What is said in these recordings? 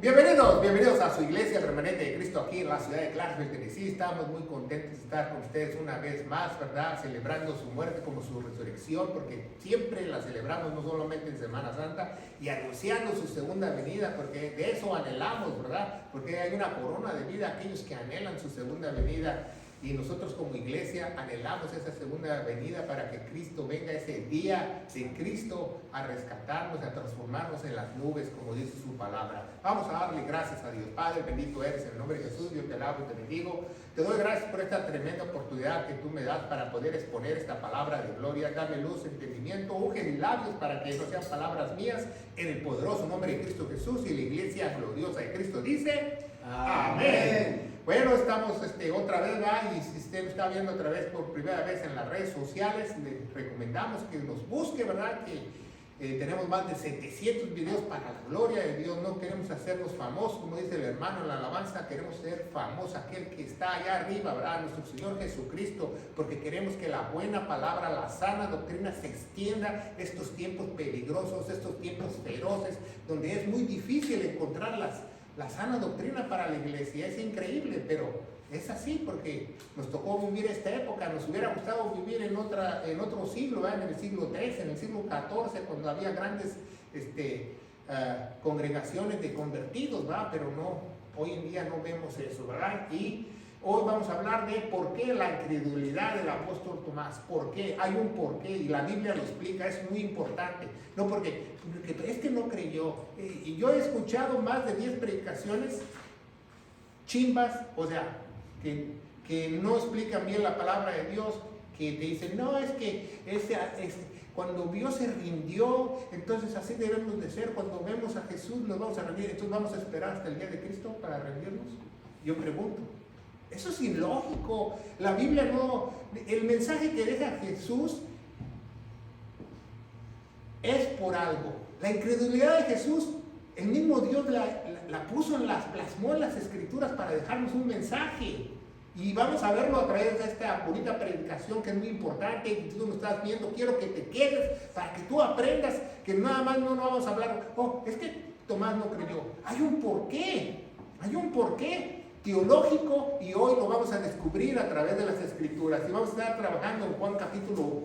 Bienvenidos a su iglesia, el Remanente de Cristo, aquí en la ciudad de Clarksville, Tennessee. Estamos muy contentos de estar con ustedes una vez más, ¿verdad? Celebrando su muerte como su resurrección, porque siempre la celebramos, no solamente en Semana Santa, y anunciando su segunda venida, porque de eso anhelamos, ¿verdad? Porque hay una corona de vida a aquellos que anhelan su segunda venida. Y nosotros como iglesia anhelamos esa segunda venida para que Cristo venga ese día de Cristo a rescatarnos, a transformarnos en las nubes, como dice su palabra. Vamos a darle gracias a Dios. Padre, bendito eres en el nombre de Jesús. Yo te alabo y te bendigo. Te doy gracias por esta tremenda oportunidad que tú me das para poder exponer esta palabra de gloria. Dame luz, entendimiento, unge mis labios para que no sean palabras mías, en el poderoso nombre de Cristo Jesús. Y la iglesia gloriosa de Cristo dice: Amén. Bueno, estamos otra vez, ¿verdad? Y si usted nos está viendo otra vez por primera vez en las redes sociales, le recomendamos que nos busque, ¿verdad? Que tenemos más de 700 videos para la gloria de Dios. No queremos hacernos famosos, como dice el hermano en la alabanza, queremos ser famosos, aquel que está allá arriba, ¿verdad? Nuestro Señor Jesucristo, porque queremos que la buena palabra, la sana doctrina se extienda estos tiempos peligrosos, estos tiempos feroces, donde es muy difícil encontrar la sana doctrina para la iglesia. Es increíble, pero es así porque nos tocó vivir esta época. Nos hubiera gustado vivir en otro siglo, ¿verdad? En el siglo XIII, en el siglo XIV, cuando había grandes congregaciones de convertidos, ¿verdad? Pero no, hoy en día no vemos eso, ¿verdad? Y hoy vamos a hablar de por qué la incredulidad del apóstol Tomás. ¿Por qué? Hay un por qué y la Biblia lo explica, es muy importante. No porque es que no creyó. Y yo he escuchado más de 10 predicaciones chimbas, o sea, que no explican bien la palabra de Dios, que te dicen, no, es que cuando Dios se rindió, entonces así debemos de ser. Cuando vemos a Jesús nos vamos a rendir, entonces vamos a esperar hasta el día de Cristo para rendirnos. Yo pregunto, eso es ilógico. La Biblia no, el mensaje que deja Jesús es por algo. La incredulidad de Jesús, el mismo Dios la puso plasmó en las escrituras para dejarnos un mensaje. Y vamos a verlo a través de esta bonita predicación que es muy importante. Y tú lo estás viendo, quiero que te quedes para que tú aprendas que nada más no vamos a hablar, es que Tomás no creyó. Hay un porqué teológico, y hoy lo vamos a descubrir a través de las escrituras. Y vamos a estar trabajando en Juan capítulo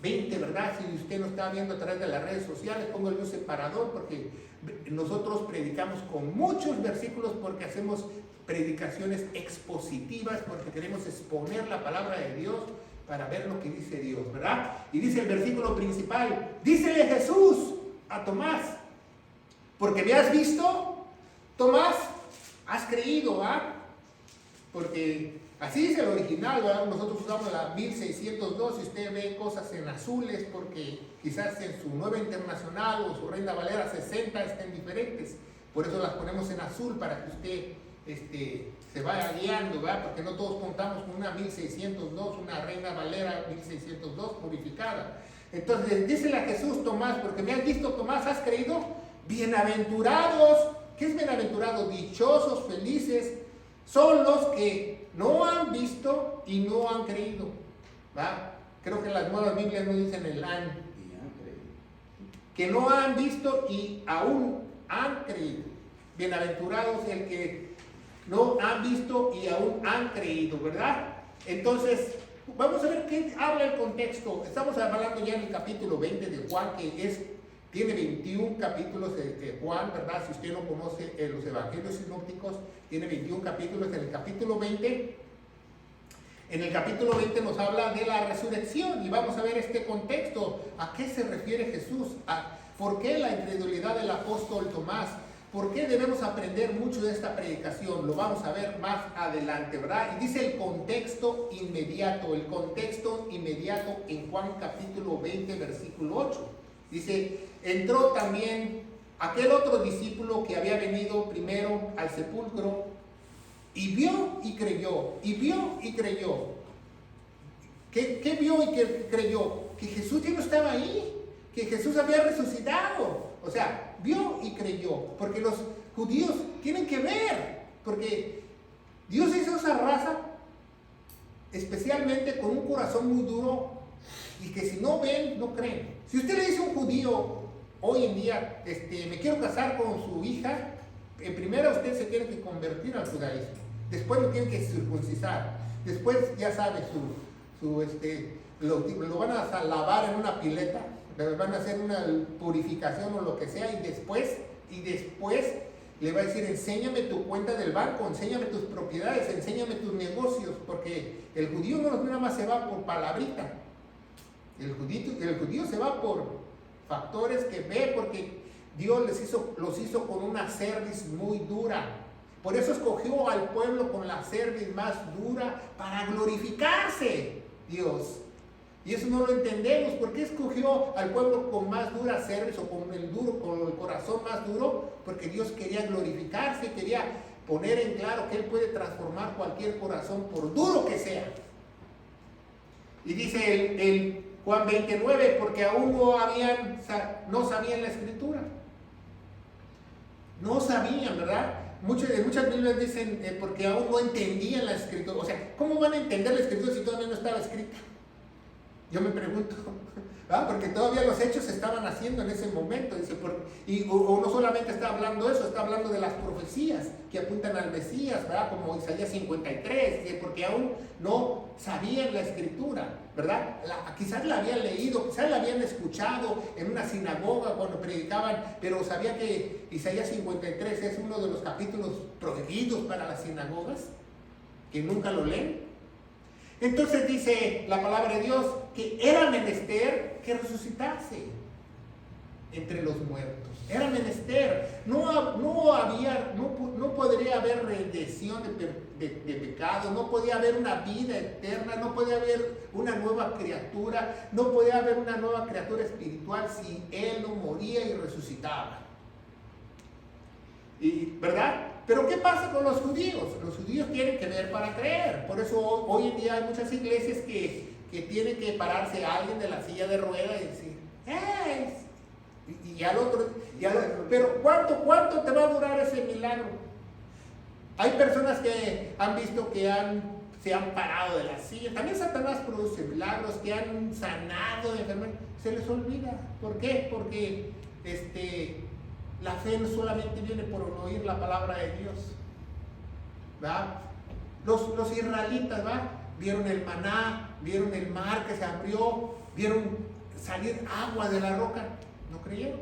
20, ¿verdad? Si usted nos está viendo a través de las redes sociales, pongo un separador porque nosotros predicamos con muchos versículos, porque hacemos predicaciones expositivas, porque queremos exponer la palabra de Dios para ver lo que dice Dios, ¿verdad? Y dice el versículo principal, dícele Jesús a Tomás, porque me has visto, Tomás, has creído, ¿ah? Porque así dice el original, ¿verdad? Nosotros usamos la 1602, si usted ve cosas en azules, porque quizás en su Nueva Internacional o su Reina Valera 60 estén diferentes. Por eso las ponemos en azul, para que usted se vaya guiando, ¿verdad? Porque no todos contamos con una 1602, una Reina Valera 1602 purificada. Entonces, dícele a Jesús, Tomás, porque me has visto, Tomás, has creído. Bienaventurados, ¿qué es bienaventurado? Dichosos, felices, son los que no han visto y no han creído, ¿va? Creo que las nuevas Biblias no dicen el han. Que no han visto y aún han creído. Bienaventurados el que no han visto y aún han creído, ¿verdad? Entonces, vamos a ver qué habla el contexto. Estamos hablando ya en el capítulo 20 de Juan, que tiene 21 capítulos de Juan, ¿verdad? Si usted no conoce los evangelios sinópticos, tiene 21 capítulos. En el capítulo 20 nos habla de la resurrección, y vamos a ver este contexto. ¿A qué se refiere Jesús? ¿Por qué la incredulidad del apóstol Tomás? ¿Por qué debemos aprender mucho de esta predicación? Lo vamos a ver más adelante, ¿verdad? Y dice el contexto inmediato en Juan capítulo 20, versículo 8. Dice, entró también aquel otro discípulo que había venido primero al sepulcro, y vio y creyó, ¿Qué vio y qué creyó? Que Jesús ya no estaba ahí, que Jesús había resucitado. O sea, vio y creyó, porque los judíos tienen que ver, porque Dios hizo esa raza especialmente con un corazón muy duro, y que si no ven, no creen. Si usted le dice a un judío hoy en día, me quiero casar con su hija, En primera usted se tiene que convertir al judaísmo, después lo tiene que circuncidar, después ya sabe lo van a lavar en una pileta, le van a hacer una purificación o lo que sea, y después le va a decir, enséñame tu cuenta del banco, enséñame tus propiedades, enséñame tus negocios, porque el judío no nada más se va por palabrita, el judío se va por factores que ve, porque Dios los hizo con una cerviz muy dura. Por eso escogió al pueblo con la cerviz más dura para glorificarse Dios. Y eso no lo entendemos. ¿Por qué escogió al pueblo con más dura cerviz o con el corazón más duro? Porque Dios quería glorificarse, quería poner en claro que Él puede transformar cualquier corazón por duro que sea. Y dice el Juan 29, porque aún no sabían la Escritura. No sabían, ¿verdad? Muchas Biblias dicen porque aún no entendían la Escritura. O sea, ¿cómo van a entender la Escritura si todavía no estaba escrita? Yo me pregunto, ¿verdad? Porque todavía los hechos se estaban haciendo en ese momento. Dice, o no solamente está hablando eso, está hablando de las profecías que apuntan al Mesías, ¿verdad? Como Isaías 53, dice, porque aún no sabían la Escritura, ¿verdad? Quizás la habían leído, quizás la habían escuchado en una sinagoga cuando predicaban, pero sabía que Isaías 53 es uno de los capítulos prohibidos para las sinagogas, que nunca lo leen. Entonces dice la palabra de Dios que era menester que resucitase entre los muertos. Era menester. No podría haber redención de pecado, no podía haber una vida eterna, no podía haber una nueva criatura, no podía haber una nueva criatura espiritual si Él no moría y resucitaba. ¿Verdad? Pero ¿qué pasa con los judíos? Los judíos tienen que ver para creer. Por eso hoy en día hay muchas iglesias que tiene que pararse alguien de la silla de ruedas y decir, ¡eh! Y al otro, pero ¿cuánto te va a durar ese milagro? Hay personas que han visto que se han parado de la silla. También Satanás produce milagros, que han sanado de enfermedades. Se les olvida. ¿Por qué? Porque la fe no solamente viene por oír la palabra de Dios, ¿verdad? Los israelitas, ¿verdad? Vieron el maná, vieron el mar que se abrió, vieron salir agua de la roca. No creyeron.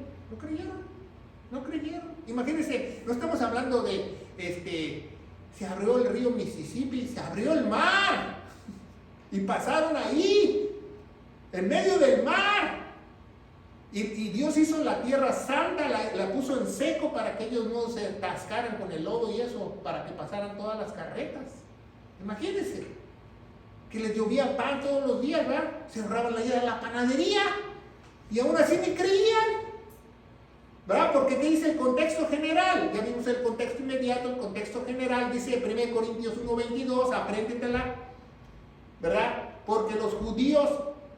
Imagínense, no estamos hablando de, se abrió el río Mississippi, se abrió el mar y pasaron ahí, en medio del mar. Y Dios hizo la tierra santa, la puso en seco para que ellos no se atascaran con el lodo y eso, para que pasaran todas las carretas. Imagínense, que les llovía pan todos los días, ¿verdad? Cerraban la ida de la panadería y aún así ni creían, ¿verdad? Porque ¿qué dice el contexto general? Ya vimos el contexto inmediato, el contexto general dice 1 Corintios 1:22, apréndetela, ¿verdad? Porque los judíos,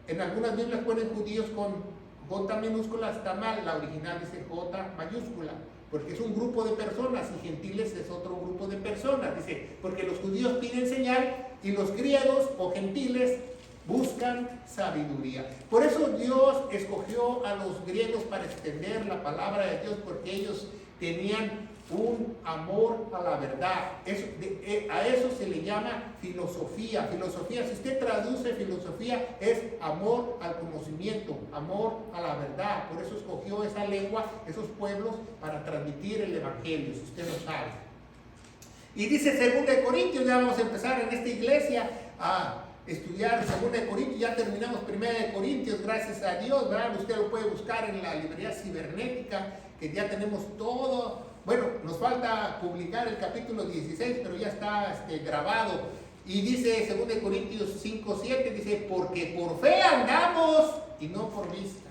en algunas Biblias ponen judíos con J minúscula, está mal, la original dice J mayúscula, porque es un grupo de personas y gentiles es otro grupo de personas, dice, porque los judíos piden señal y los griegos o gentiles buscan sabiduría. Por eso Dios escogió a los griegos para extender la palabra de Dios, porque ellos tenían un amor a la verdad. A eso se le llama filosofía. Filosofía, si usted traduce filosofía, es amor al conocimiento, amor a la verdad. Por eso escogió esa lengua, esos pueblos, para transmitir el evangelio, si usted lo sabe. Y dice 2 Corintios, ya vamos a empezar en esta iglesia a estudiar 2 Corintios, ya terminamos 1 Corintios, gracias a Dios, ¿verdad? Usted lo puede buscar en la librería cibernética, que ya tenemos todo. Bueno, nos falta publicar el capítulo 16, pero ya está grabado. Y dice 2 Corintios 5:7, dice, porque por fe andamos y no por vista.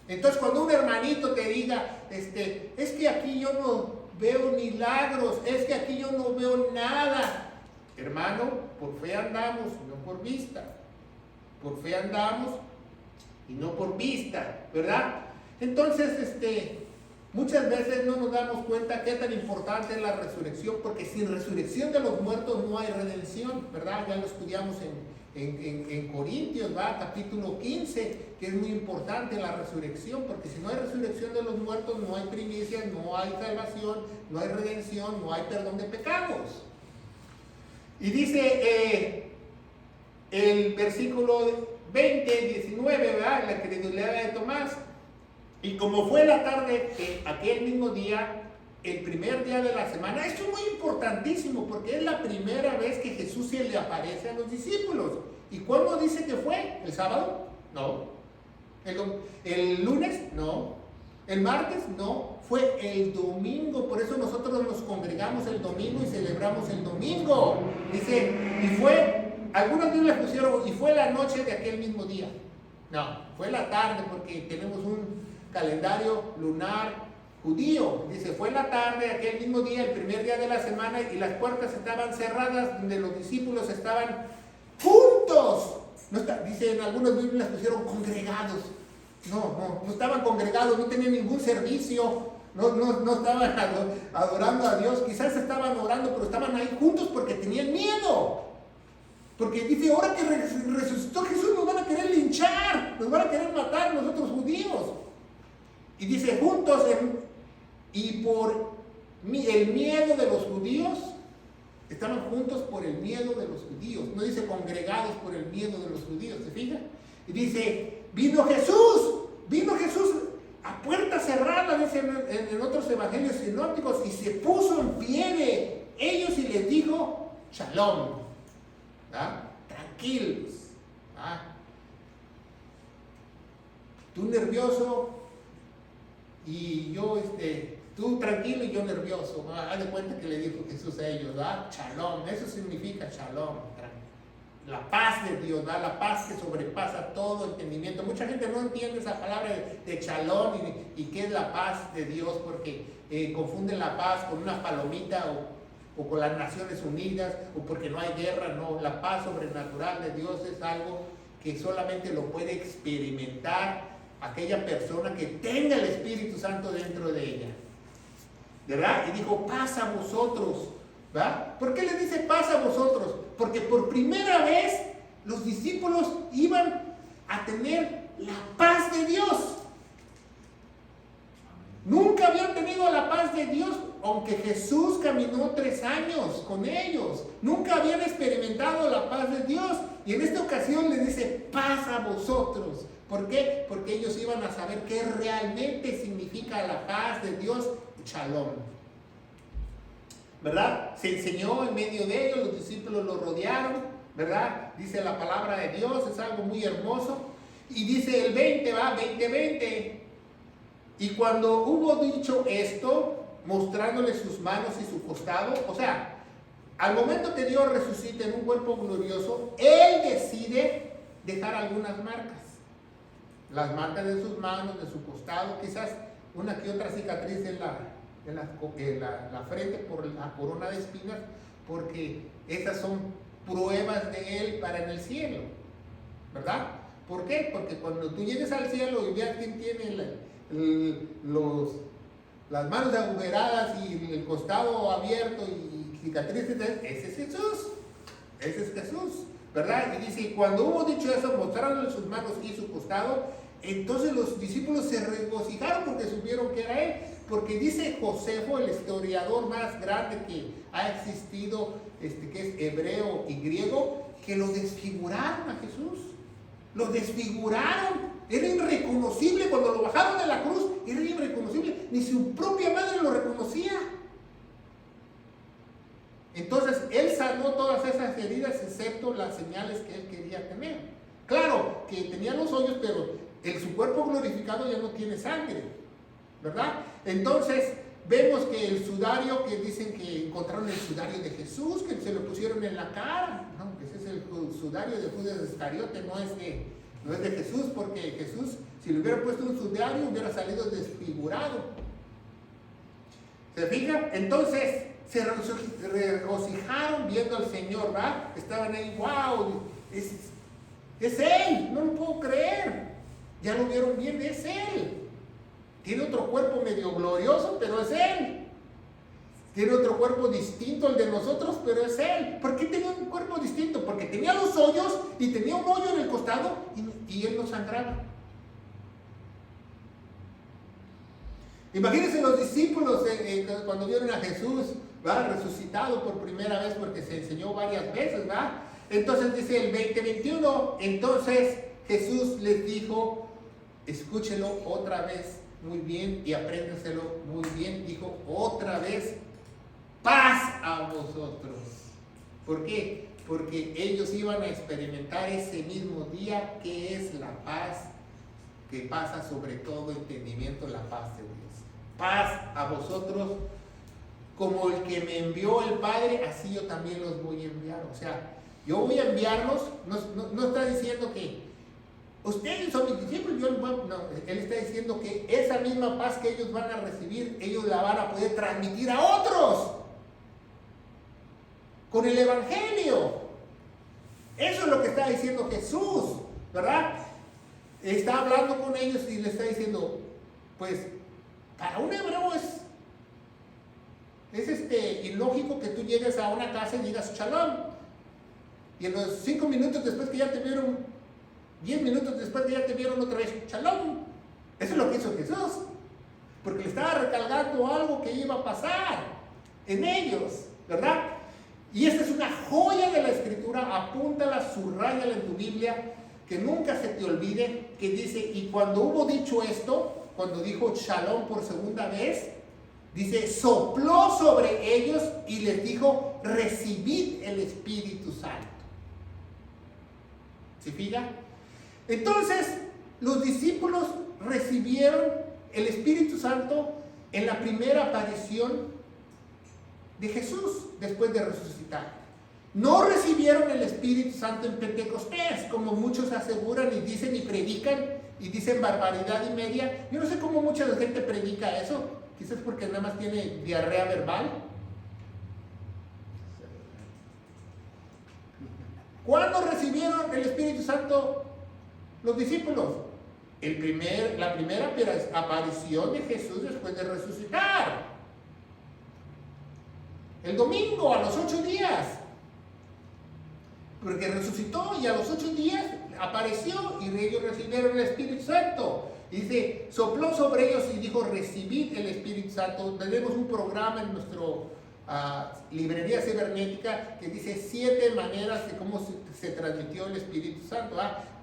Entonces cuando un hermanito te diga, es que aquí yo no veo milagros, es que aquí yo no veo nada. Hermano, por fe andamos y no por vista. Por fe andamos y no por vista, ¿verdad? Entonces, muchas veces no nos damos cuenta qué tan importante es la resurrección, porque sin resurrección de los muertos no hay redención, ¿verdad? Ya lo estudiamos en Corintios, ¿va? Capítulo 15, que es muy importante la resurrección, porque si no hay resurrección de los muertos, no hay primicias, no hay salvación, no hay redención, no hay perdón de pecados. Y dice el versículo 20, 19, ¿verdad? La credulidad de Tomás. Y como fue la tarde de aquel mismo día, el primer día de la semana, esto es muy importantísimo porque es la primera vez que Jesús se le aparece a los discípulos. ¿Y cuándo dice que fue? ¿El sábado? No. ¿El lunes? No. ¿El martes? No. Fue el domingo. Por eso nosotros nos congregamos el domingo y celebramos el domingo. Dice, y fue, algunos Biblias pusieron, y fue la noche de aquel mismo día. No, fue la tarde porque tenemos un calendario lunar judío. Dice, fue la tarde, aquel mismo día, el primer día de la semana, y las puertas estaban cerradas, donde los discípulos estaban juntos. No está, dice, en algunas Biblias pusieron congregados. No estaban congregados, no tenían ningún servicio, no estaban adorando a Dios. Quizás estaban orando, pero estaban ahí juntos porque tenían miedo. Porque dice, ahora que resucitó Jesús, nos van a querer linchar, nos van a querer matar nosotros judíos. Y dice, juntos, y por el miedo de los judíos, estaban juntos por el miedo de los judíos. No dice congregados por el miedo de los judíos, ¿se fija? Y dice, vino Jesús a puerta cerrada, dice en otros evangelios sinópticos, y se puso en pie de ellos y les dijo, shalom, ¿verdad? Tranquilos, ¿verdad? Tú nervioso y yo, tú tranquilo y yo nervioso. Haz de cuenta que le dijo Jesús a ellos, ¿verdad? Shalom, eso significa shalom, la paz de Dios, ¿verdad? La paz que sobrepasa todo entendimiento. Mucha gente no entiende esa palabra de shalom y qué es la paz de Dios, porque confunden la paz con una palomita o con las Naciones Unidas, o porque no hay guerra. No, la paz sobrenatural de Dios es algo que solamente lo puede experimentar aquella persona que tenga el Espíritu Santo dentro de ella, ¿verdad? Y dijo, paz a vosotros, ¿verdad? ¿Por qué le dice paz a vosotros? Porque por primera vez los discípulos iban a tener la paz de Dios. Nunca habían tenido la paz de Dios, aunque Jesús caminó 3 años con ellos. Nunca habían experimentado la paz de Dios. Y en esta ocasión les dice, paz a vosotros. ¿Por qué? Porque ellos iban a saber qué realmente significa la paz de Dios, shalom. ¿Verdad? Se enseñó en medio de ellos, los discípulos lo rodearon, ¿verdad? Dice la palabra de Dios, es algo muy hermoso. Y dice el 20. Y cuando hubo dicho esto, mostrándole sus manos y su costado, o sea, al momento que Dios resucita en un cuerpo glorioso, Él decide dejar algunas marcas. Las marcas de sus manos, de su costado, quizás una que otra cicatriz en la frente por la corona de espinas, porque esas son pruebas de Él para en el cielo, ¿verdad? ¿Por qué? Porque cuando tú llegues al cielo y veas quién tiene las manos agujeradas y el costado abierto y cicatrices, ese es Jesús, ¿verdad? Y dice, cuando hubo dicho eso, mostrándole sus manos y su costado, entonces los discípulos se regocijaron porque supieron que era Él. Porque dice Josefo, el historiador más grande que ha existido, que es hebreo y griego, que lo desfiguraron a Jesús. Lo desfiguraron. Era irreconocible cuando lo bajaron de la cruz. Era irreconocible. Ni su propia madre lo reconocía. Entonces, Él sanó todas esas heridas, excepto las señales que Él quería tener. Claro, que tenía los hoyos, pero su cuerpo glorificado ya no tiene sangre, ¿verdad? Entonces, vemos que el sudario, que dicen que encontraron el sudario de Jesús, que se lo pusieron en la cara. No, ese es el sudario de Judas Iscariote, no es de Jesús, porque Jesús, si le hubiera puesto un sudario, hubiera salido desfigurado. ¿Se fijan? Entonces, se regocijaron viendo al Señor, ¿verdad? Estaban ahí, wow, es Él, no lo puedo creer. Ya lo vieron bien, es Él. Tiene otro cuerpo medio glorioso, pero es Él. Tiene otro cuerpo distinto al de nosotros, pero es Él. ¿Por qué tenía un cuerpo distinto? Porque tenía los hoyos y tenía un hoyo en el costado y Él no sangraba. Imagínense los discípulos cuando vieron a Jesús, ¿verdad?, resucitado por primera vez, porque se enseñó varias veces, ¿verdad? Entonces dice el 20:21, entonces Jesús les dijo, escúchelo otra vez muy bien y apréndenselo muy bien. Dijo otra vez, paz a vosotros. ¿Por qué? Porque ellos iban a experimentar ese mismo día que es la paz que pasa sobre todo entendimiento, la paz de Dios. Paz a vosotros, como el que me envió el Padre, así yo también los voy a enviar. O sea, yo voy a enviarlos, no está diciendo que ustedes son mis discípulos, no, Él está diciendo que esa misma paz que ellos van a recibir, ellos la van a poder transmitir a otros con el Evangelio. Eso es lo que está diciendo Jesús, ¿verdad? Está hablando con ellos y le está diciendo, pues, para un hebreo es ilógico que tú llegues a una casa y digas shalom, y en los 5 minutos después que ya te vieron, 10 minutos después que ya te vieron otra vez shalom. Eso es lo que hizo Jesús, porque le estaba recalcando algo que iba a pasar en ellos, ¿verdad? Y esta es una joya de la Escritura. Apúntala, subráyala en tu Biblia, que nunca se te olvide, que dice, y cuando hubo dicho esto, cuando dijo shalom por segunda vez, dice, sopló sobre ellos y les dijo, recibid el Espíritu Santo. ¿Se fija? Entonces, los discípulos recibieron el Espíritu Santo en la primera aparición de Jesús después de resucitar. No recibieron el Espíritu Santo en Pentecostés, como muchos aseguran y dicen y predican y dicen barbaridad y media. Yo no sé cómo mucha gente predica eso, quizás porque nada más tiene diarrea verbal. ¿Cuándo recibieron el Espíritu Santo los discípulos? La primera aparición de Jesús después de resucitar. El domingo, a los 8 días. Porque resucitó y a los 8 días apareció y ellos recibieron el Espíritu Santo. Y dice, sopló sobre ellos y dijo, recibid el Espíritu Santo. Tenemos un programa en nuestro librería cibernética que dice 7 maneras de cómo se transmitió el Espíritu Santo.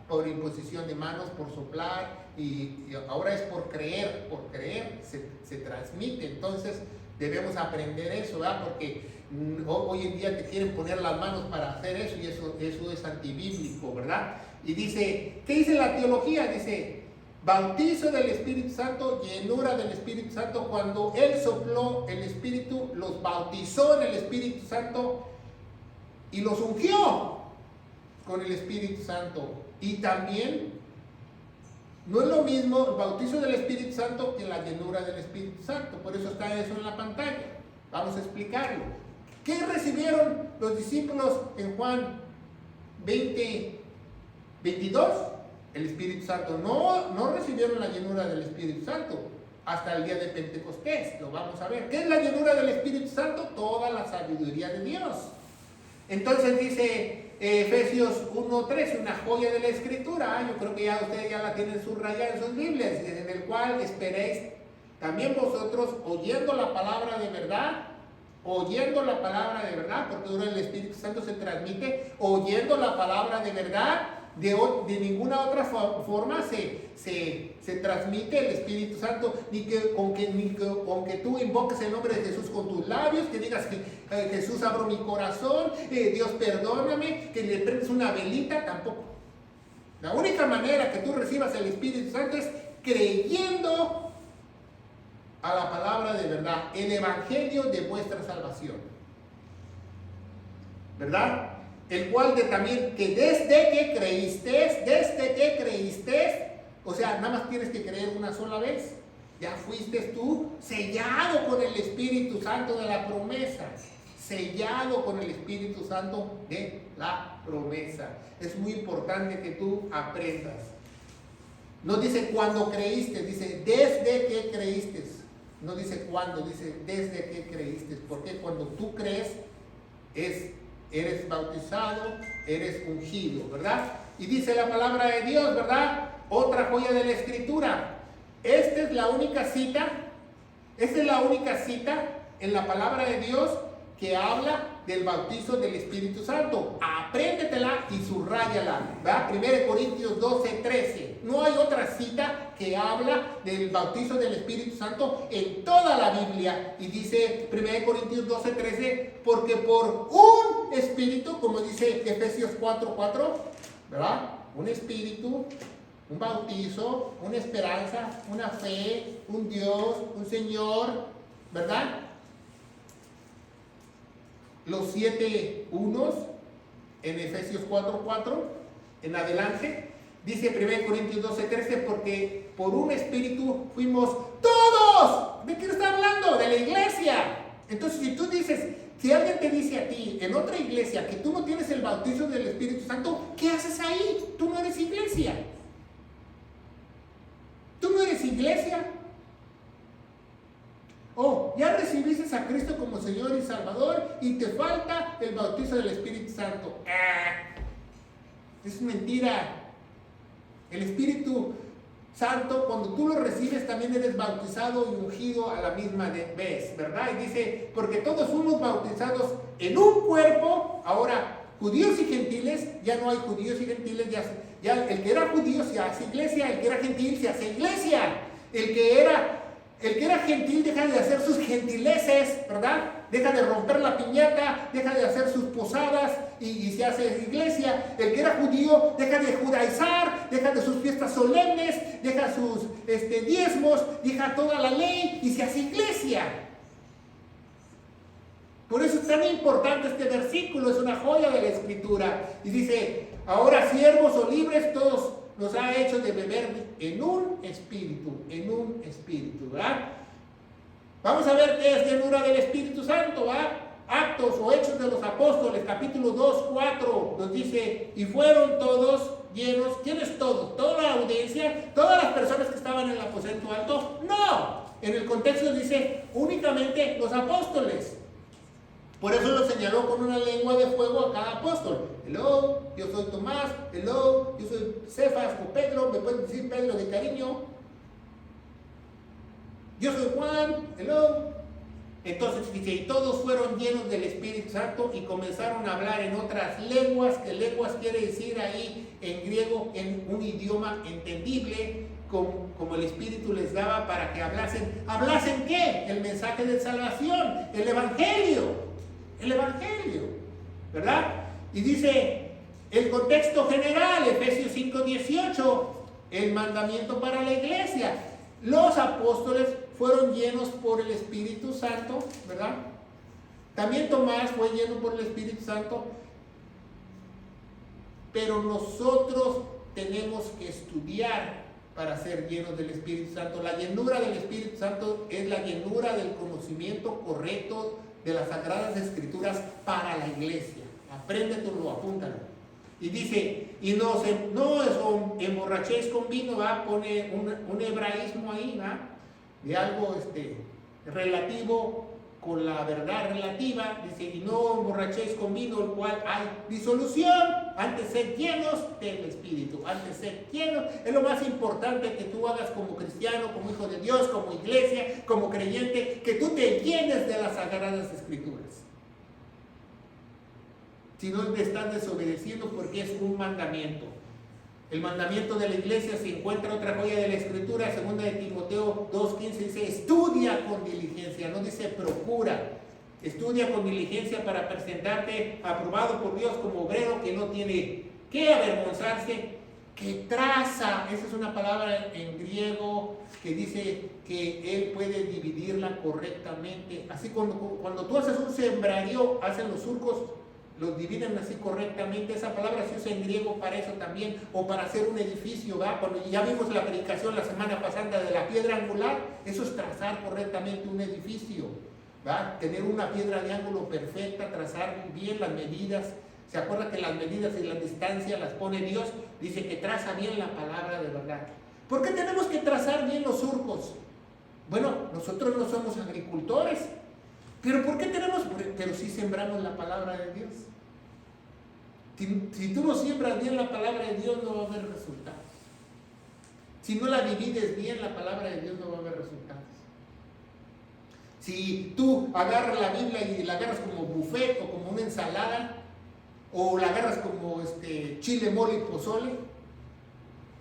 Por imposición de manos, por soplar, y ahora es por creer se transmite. Entonces debemos aprender eso, ¿verdad? Porque hoy en día te quieren poner las manos para hacer eso, y eso es antibíblico, ¿verdad? Y dice, ¿qué dice la teología? Dice, bautizo del Espíritu Santo, llenura del Espíritu Santo. Cuando Él sopló el Espíritu, los bautizó en el Espíritu Santo y los ungió con el Espíritu Santo. Y también no es lo mismo el bautizo del Espíritu Santo que la llenura del Espíritu Santo. Por eso está eso en la pantalla. Vamos a explicarlo. ¿Qué recibieron los discípulos en Juan 20:22? El Espíritu Santo. No recibieron la llenura del Espíritu Santo hasta el día de Pentecostés. Lo vamos a ver. ¿Qué es la llenura del Espíritu Santo? Toda la sabiduría de Dios. Entonces dice Efesios 1:3, una joya de la Escritura. Yo creo que ya ustedes ya la tienen subrayada en sus Biblias, en el cual esperéis también vosotros, oyendo la palabra de verdad, porque ahora el Espíritu Santo se transmite oyendo la palabra de verdad. De ninguna otra forma se transmite el Espíritu Santo, ni que aunque tú invoques el nombre de Jesús con tus labios, que digas que Jesús, abro mi corazón, Dios perdóname, que le prendes una velita, tampoco. La única manera que tú recibas el Espíritu Santo es creyendo a la palabra de verdad, el Evangelio de vuestra salvación, ¿verdad? El cual también, que desde que creíste, o sea, nada más tienes que creer una sola vez, ya fuiste tú sellado con el Espíritu Santo de la promesa, sellado con el Espíritu Santo de la promesa. Es muy importante que tú aprendas. No dice cuando creíste, dice desde que creíste. No dice cuándo, dice desde que creíste. Porque cuando tú crees, eres bautizado, eres ungido, ¿verdad? Y dice la palabra de Dios, ¿verdad? Otra joya de la Escritura. Esta es la única cita en la palabra de Dios que habla del bautizo del Espíritu Santo. Apréndetela y subráyala, ¿verdad? 1 Corintios 12:13. No hay otra cita que habla del bautizo del Espíritu Santo en toda la Biblia. Y dice 1 Corintios 12:13, porque por un espíritu, como dice Efesios 4:4, ¿verdad? Un espíritu, un bautizo, una esperanza, una fe, un Dios, un Señor, ¿verdad? Los 7 unos en Efesios 4:4 en adelante. Dice 1 Corintios 12:13, porque por un espíritu fuimos todos. ¿De qué está hablando? De la iglesia. Entonces, si tú dices, si alguien te dice a ti en otra iglesia que tú no tienes el bautizo del Espíritu Santo, ¿qué haces ahí? Tú no eres iglesia. Tú no eres iglesia. Oh, ya recibiste a Cristo como Señor y Salvador y te falta el bautizo del Espíritu Santo. Es mentira. El Espíritu Santo, cuando tú lo recibes, también eres bautizado y ungido a la misma vez, ¿verdad? Y dice, porque todos fuimos bautizados en un cuerpo. Ahora, judíos y gentiles, ya no hay judíos y gentiles, ya el que era judío se hace iglesia, el que era gentil se hace iglesia. El que era gentil deja de hacer sus gentileces, ¿verdad? Deja de romper la piñata, deja de hacer sus posadas y se hace iglesia. El que era judío deja de judaizar, deja de sus fiestas solemnes, deja sus diezmos, deja toda la ley y se hace iglesia. Por eso es tan importante este versículo, es una joya de la Escritura. Y dice, ahora siervos o libres, todos nos ha hecho de beber en un espíritu, ¿verdad? Vamos a ver qué es llenura del Espíritu Santo, ¿verdad? Actos o Hechos de los Apóstoles, capítulo 2:4, nos dice, y fueron todos llenos. ¿Quiénes todos? ¿Toda la audiencia? ¿Todas las personas que estaban en el aposento alto? No, en el contexto dice únicamente los apóstoles. Por eso lo señaló con una lengua de fuego a cada apóstol. Hello, yo soy Tomás. Hello, yo soy Cefas o Pedro. Me pueden decir Pedro de cariño. Yo soy Juan. Hello. Entonces dice, y todos fueron llenos del Espíritu Santo y comenzaron a hablar en otras lenguas, que lenguas quiere decir ahí en griego, en un idioma entendible, como el Espíritu les daba para que hablasen. ¿Hablasen qué? El mensaje de salvación, el Evangelio. El Evangelio, ¿verdad? Y dice el contexto general, Efesios 5:18, el mandamiento para la iglesia. Los apóstoles fueron llenos por el Espíritu Santo, ¿verdad? También Tomás fue lleno por el Espíritu Santo. Pero nosotros tenemos que estudiar para ser llenos del Espíritu Santo. La llenura del Espíritu Santo es la llenura del conocimiento correcto de las Sagradas Escrituras para la iglesia. Apréndetelo, apúntalo. Y dice, y no os emborrachéis con vino, ¿va? Pone un hebraísmo ahí, ¿va? De algo relativo con la verdad relativa. Dice, y no emborrachéis con vino, el cual hay disolución. Antes sed llenos del Espíritu. Antes sed llenos. Es lo más importante que tú hagas como cristiano, como hijo de Dios, como iglesia, como creyente, que tú te llenes de las Sagradas Escrituras. Si no te estás desobedeciendo porque es un mandamiento. El mandamiento de la iglesia se encuentra otra joya de la Escritura, 2 de Timoteo 2:15, dice, estudia con diligencia, no dice procura. Estudia con diligencia para presentarte aprobado por Dios como obrero que no tiene que avergonzarse, que traza. Esa es una palabra en griego que dice que él puede dividirla correctamente. Así cuando tú haces un sembradío, hacen los surcos, los dividen así correctamente. Esa palabra se usa en griego para eso también, o para hacer un edificio, ¿va? Cuando ya vimos la predicación la semana pasada de la piedra angular, eso es trazar correctamente un edificio, ¿va? Tener una piedra de ángulo perfecta, trazar bien las medidas. ¿Se acuerda que las medidas y las distancias las pone Dios? Dice que traza bien la palabra de verdad. ¿Por qué tenemos que trazar bien los surcos? Bueno, nosotros no somos agricultores, pero ¿por qué tenemos? Pero sí sembramos la palabra de Dios. Si tú no siembras bien la palabra de Dios, no va a haber resultados. Si no la divides bien, la palabra de Dios no va a haber resultados. Si tú agarras la Biblia y la agarras como buffet o como una ensalada, o la agarras como chile, mole y pozole,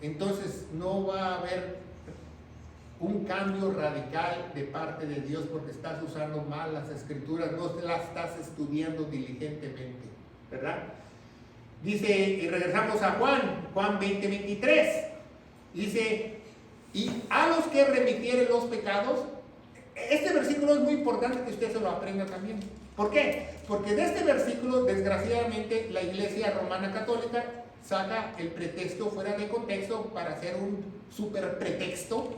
entonces no va a haber un cambio radical de parte de Dios, porque estás usando mal las escrituras, no las estás estudiando diligentemente, ¿verdad? Dice, y regresamos a Juan 20:23, dice, y a los que remitieren los pecados. Este versículo es muy importante que usted se lo aprenda también. ¿Por qué? Porque de este versículo, desgraciadamente, la Iglesia Romana Católica saca el pretexto fuera de contexto para hacer un super pretexto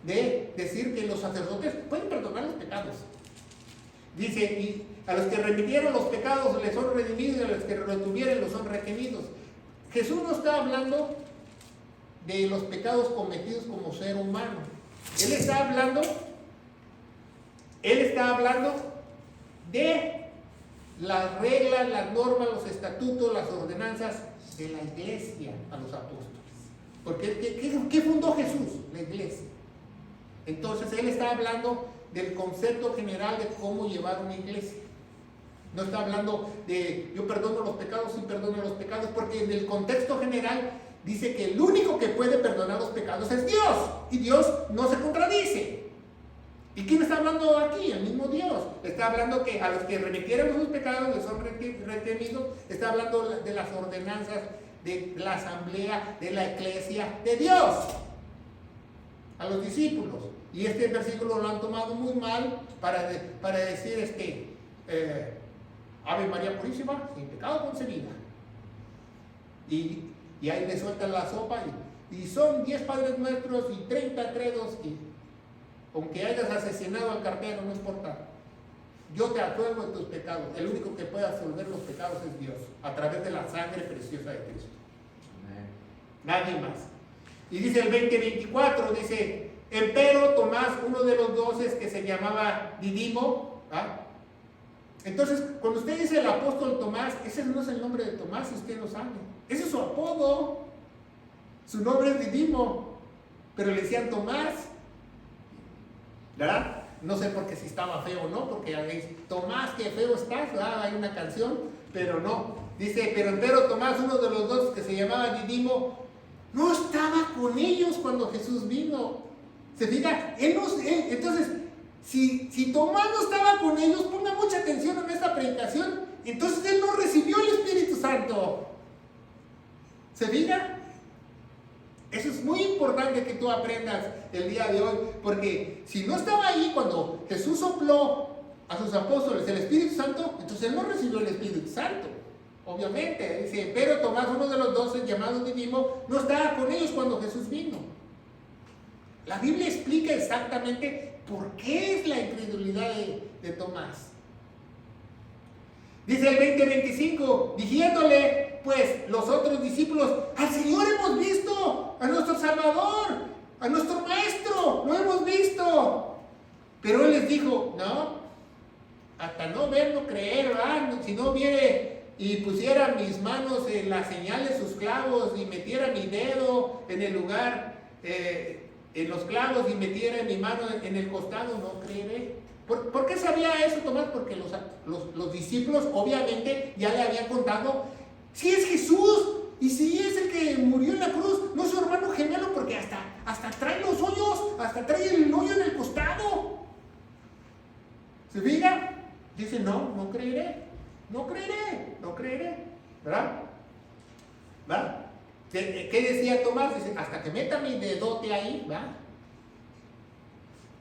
de decir que los sacerdotes pueden perdonar los pecados. Dice, y a los que remitieron los pecados les son redimidos, y a los que retuvieron los son retenidos. Jesús no está hablando de los pecados cometidos como ser humano. Él está hablando de las reglas, las normas, los estatutos, las ordenanzas de la iglesia a los apóstoles. Porque ¿qué fundó Jesús? La iglesia. Entonces él está hablando del concepto general de cómo llevar una iglesia. No está hablando de yo perdono los pecados y perdono los pecados, porque en el contexto general dice que el único que puede perdonar los pecados es Dios, y Dios no se contradice. ¿Y quién está hablando aquí? El mismo Dios. Está hablando que a los que remitieron sus pecados les son retenidos. Está hablando de las ordenanzas de la asamblea, de la iglesia de Dios a los discípulos. Y este versículo lo han tomado muy mal para decir Ave María Purísima, sin pecado concebida. Y ahí le sueltan la sopa y son 10 Padres Nuestros y 30 credos, y aunque hayas asesinado al cartero, no importa. Yo te absuelvo de tus pecados. El único que puede absolver los pecados es Dios, a través de la sangre preciosa de Cristo. Amén. Nadie más. Y dice el 20:24, dice, empero Tomás, uno de los 12 que se llamaba Didimo, ¿ah? Entonces, cuando usted dice el apóstol Tomás, ese no es el nombre de Tomás, si usted lo sabe. Ese es su apodo. Su nombre es Didimo, pero le decían Tomás, ¿verdad? No sé por qué si estaba feo o no, porque Tomás, qué feo estás, ¿verdad? Hay una canción, pero no. Dice, pero empero Tomás, uno de los 2 que se llamaba Didimo, no estaba con ellos cuando Jesús vino. ¿Se fija? Entonces, si Tomás no estaba con ellos, ponga mucha atención en esta predicación, entonces él no recibió el Espíritu Santo. ¿Se fija? Eso es muy importante que tú aprendas el día de hoy, porque si no estaba ahí cuando Jesús sopló a sus apóstoles el Espíritu Santo, entonces él no recibió el Espíritu Santo. Obviamente, dice, pero Tomás, uno de los 12 llamados Didimo, no estaba con ellos cuando Jesús vino. La Biblia explica exactamente por qué es la incredulidad de Tomás. Dice el 20:25, diciéndole pues los otros discípulos, al Señor hemos visto, a nuestro Salvador, a nuestro Maestro, lo hemos visto. Pero él les dijo, no, hasta no ver, no creer, ¿verdad? Si no viere y pusiera mis manos en las señales, sus clavos, y metiera mi dedo en el lugar, en los clavos, y metiera mi mano en el costado, no creeré. ¿Por qué sabía eso Tomás? Porque los discípulos obviamente ya le habían contado, si es Jesús, y si es el que murió en la cruz, no es su hermano gemelo, porque hasta trae los hoyos, hasta trae el hoyo en el costado. ¿Se fija? Dice, no creeré, ¿verdad? ¿Verdad? ¿Qué decía Tomás? Dice, hasta que meta mi dedote ahí, ¿verdad?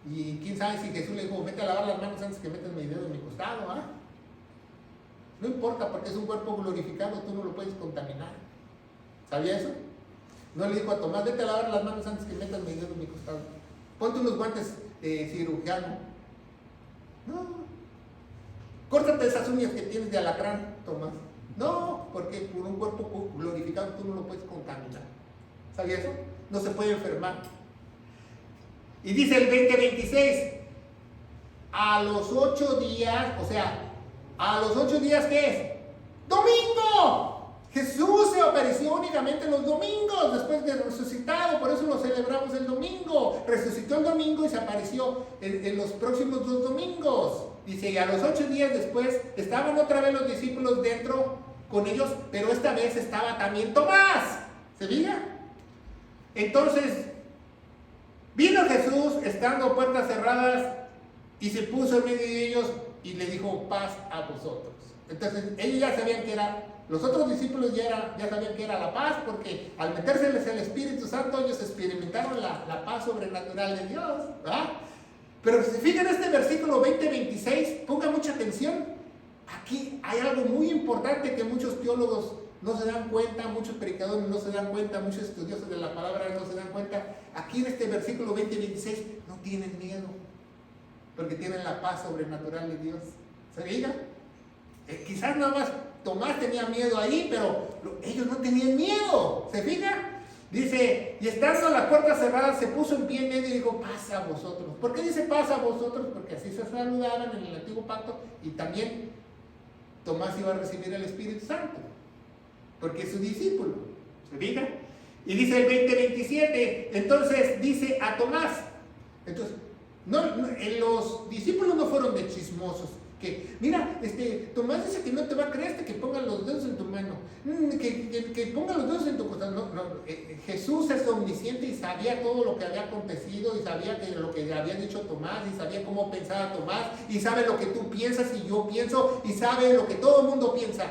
Y quién sabe si Jesús le dijo, vete a lavar las manos antes que metas mi dedo en mi costado, ¿ah? No importa, porque es un cuerpo glorificado, tú no lo puedes contaminar. ¿Sabía eso? No le dijo a Tomás, vete a lavar las manos antes que metas mi dedo en mi costado. Ponte unos guantes cirujano. No. Córtate esas uñas que tienes de alacrán, Tomás. No, porque por un cuerpo glorificado tú no lo puedes contaminar. ¿Sabía eso? No se puede enfermar. Y dice el 20:26, a los 8 días, o sea, a los 8 días, ¿qué es? ¡Domingo! Jesús se apareció únicamente los domingos, después de resucitado, por eso lo celebramos el domingo. Resucitó el domingo y se apareció en los próximos 2 domingos. Dice, y a los 8 días después, estaban otra vez los discípulos dentro con ellos, pero esta vez estaba también Tomás. ¿Se fija? Entonces, vino Jesús, estando puertas cerradas, y se puso en medio de ellos, y le dijo, paz a vosotros. Entonces, ellos ya sabían que era... Los otros discípulos ya sabían que era la paz, porque al metérseles el Espíritu Santo, ellos experimentaron la paz sobrenatural de Dios, ¿verdad? Pero si se fijan en este versículo 20-26, pongan mucha atención. Aquí hay algo muy importante que muchos teólogos no se dan cuenta, muchos predicadores no se dan cuenta, muchos estudiosos de la palabra no se dan cuenta. Aquí en este versículo 20-26 no tienen miedo, porque tienen la paz sobrenatural de Dio. ¿Se diga? Quizás nada más Tomás tenía miedo ahí, pero ellos no tenían miedo. ¿Se fija? Dice, y estando las puertas cerradas, se puso en pie en medio y dijo, paz a vosotros. ¿Por qué dice paz a vosotros? Porque así se saludaban en el antiguo pacto, y también Tomás iba a recibir el Espíritu Santo, porque es su discípulo. ¿Se fija? Y dice el 20-27, entonces dice a Tomás, entonces, los discípulos no fueron de chismosos, que mira, Tomás dice que no te va a creer hasta que ponga los dedos en tu mano, que ponga los dedos en tu costado. Jesús es omnisciente y sabía todo lo que había acontecido, y sabía lo que había dicho Tomás, y sabía cómo pensaba Tomás, y sabe lo que tú piensas y yo pienso, y sabe lo que todo el mundo piensa,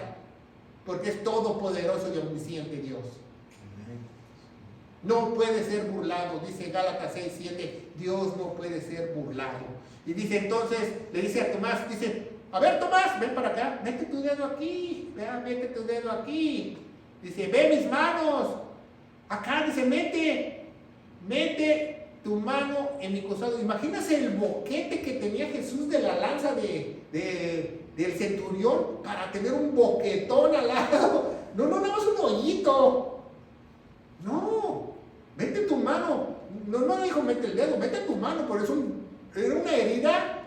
porque es todopoderoso y omnisciente Dios. No puede ser burlado, dice Gálatas 6:7, Dios no puede ser burlado. Y dice entonces, le dice a Tomás, dice, a ver Tomás, ven para acá, mete tu dedo aquí, vea, mete tu dedo aquí. Dice, ve mis manos, acá, dice, mete tu mano en mi costado. Imagínate el boquete que tenía Jesús de la lanza del centurión para tener un boquetón al lado. No, nada más un hoyito. No, mete tu mano. No dijo mete el dedo, mete tu mano, por eso era una herida,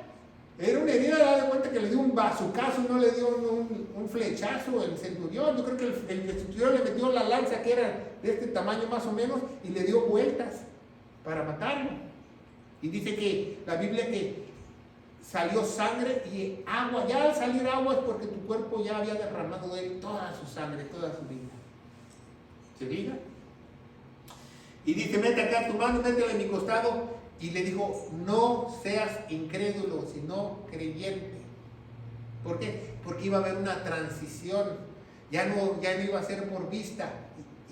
da de cuenta que le dio un bazucazo, no le dio un flechazo el centurión. Yo creo que el centurión le metió la lanza que era de este tamaño más o menos y le dio vueltas para matarlo. Y dice que la Biblia que salió sangre y agua. Ya al salir agua es porque tu cuerpo ya había derramado de él toda su sangre, toda su vida. ¿Se diga? Y dice, mete acá tu mano, métela en mi costado. Y le dijo, no seas incrédulo, sino creyente. ¿Por qué? Porque iba a haber una transición. Ya no iba a ser por vista,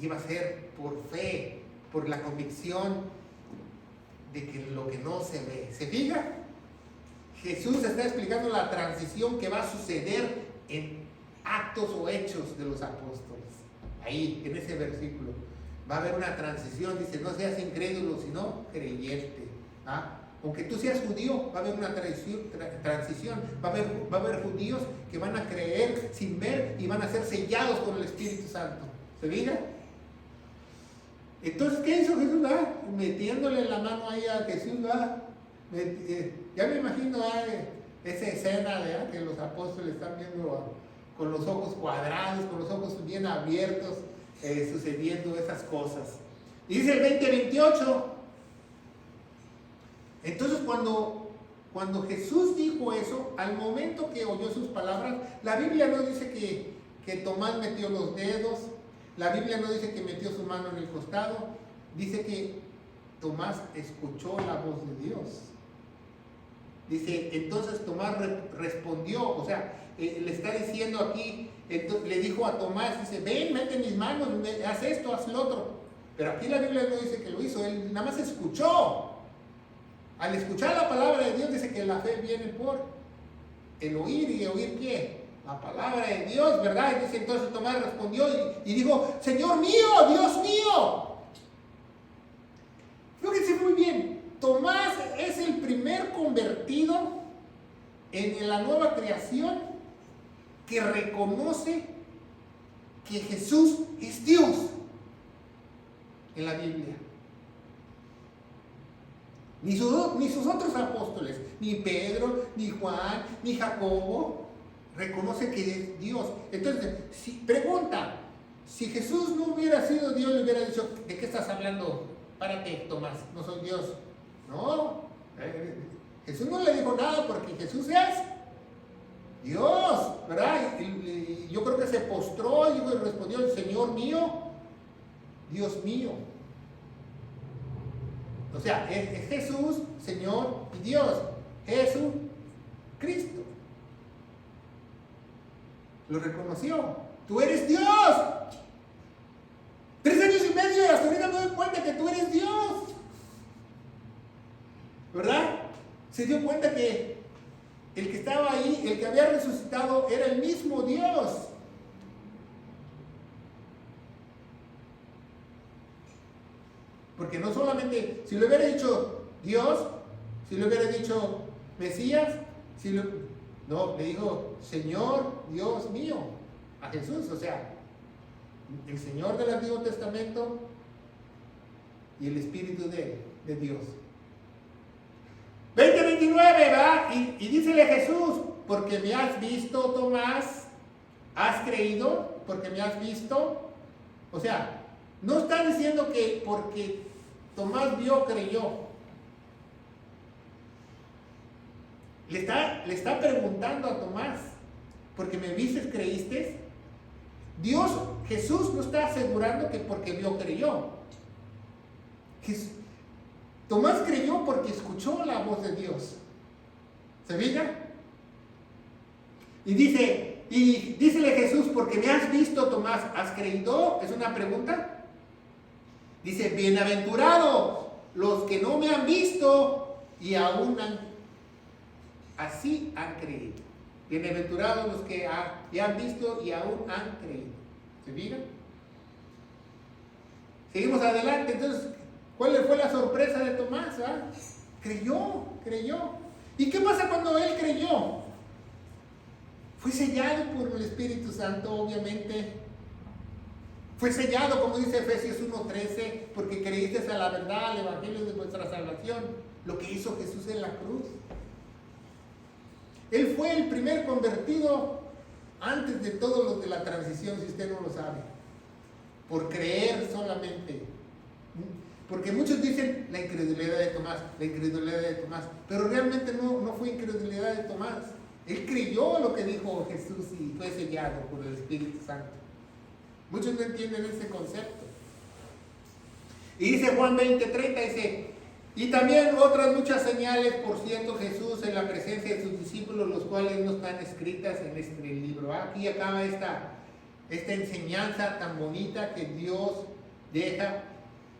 iba a ser por fe, por la convicción de que lo que no se ve. ¿Se fija? Jesús está explicando la transición que va a suceder en actos o hechos de los apóstoles. Ahí, en ese versículo. Va a haber una transición, dice, no seas incrédulo, sino creyente. ¿Ah? Aunque tú seas judío, va a haber una transición. Va a haber judíos que van a creer sin ver y van a ser sellados con el Espíritu Santo. ¿Se fija? Entonces, ¿qué hizo Jesús? Metiéndole la mano ahí a Jesús. Ya me imagino esa escena que los apóstoles están viendo con los ojos cuadrados, con los ojos bien abiertos, sucediendo esas cosas. Y dice el 20-28. Entonces cuando Jesús dijo eso, al momento que oyó sus palabras, la Biblia no dice que Tomás metió los dedos, la Biblia no dice que metió su mano en el costado, dice que Tomás escuchó la voz de Dios. Dice, entonces Tomás respondió, o sea, le está diciendo aquí, le dijo a Tomás, dice, ven, mete mis manos, haz esto, haz lo otro. Pero aquí la Biblia no dice que lo hizo, él nada más escuchó. Al escuchar la palabra de Dios dice que la fe viene por el oír, y oír ¿qué? La palabra de Dios, ¿verdad? Y dice, entonces Tomás respondió y dijo, Señor mío, Dios mío. Fíjense muy bien, Tomás es el primer convertido en la nueva creación que reconoce que Jesús es Dios en la Biblia. Ni sus otros apóstoles, ni Pedro, ni Juan, ni Jacobo, reconocen que es Dios. Entonces, pregunta, si Jesús no hubiera sido Dios, le hubiera dicho, ¿de qué estás hablando? Párate, Tomás, no soy Dios. No, Jesús no le dijo nada porque Jesús es Dios, ¿verdad? Y yo creo que se postró y respondió, Señor mío, Dios mío. O sea, es Jesús, Señor y Dios. Jesús, Cristo. Lo reconoció. Tú eres Dios. 3 años y medio y hasta ahorita me doy cuenta que tú eres Dios. ¿Verdad? Se dio cuenta que el que estaba ahí, el que había resucitado, era el mismo Dios. Porque no solamente, si le hubiera dicho Dios, si le hubiera dicho Mesías, no, le dijo Señor, Dios mío, a Jesús. O sea, el Señor del Antiguo Testamento y el Espíritu de Dios. 20:29, ¿verdad? Y dícele Jesús, porque me has visto, Tomás, has creído, porque me has visto. O sea, no está diciendo que porque Tomás vio, creyó. Le está preguntando a Tomás, porque me viste, creíste. Jesús no está asegurando que porque vio, creyó. Tomás creyó porque escuchó la voz de Dios. ¿Se fijan? Y dícele Jesús, porque me has visto, Tomás, ¿has creído? Es una pregunta. Dice, bienaventurados los que no me han visto y aún así han creído. Bienaventurados los que me han visto y aún han creído. ¿Se fijan? Seguimos adelante. Entonces, ¿cuál fue la sorpresa de Tomás? Creyó. ¿Y qué pasa cuando él creyó? Fue sellado por el Espíritu Santo, obviamente. Fue sellado, como dice Efesios 1:13, porque creíste a la verdad, al Evangelio de vuestra salvación, lo que hizo Jesús en la cruz. Él fue el primer convertido antes de todo lo de la transición, si usted no lo sabe, por creer solamente. Porque muchos dicen la incredulidad de Tomás, pero realmente no fue incredulidad de Tomás. Él creyó lo que dijo Jesús y fue sellado por el Espíritu Santo. Muchos no entienden ese concepto. Y dice Juan 20:30, dice, y también otras muchas señales, por cierto, Jesús en la presencia de sus discípulos, los cuales no están escritas en este libro. Aquí acaba esta enseñanza tan bonita que Dios deja,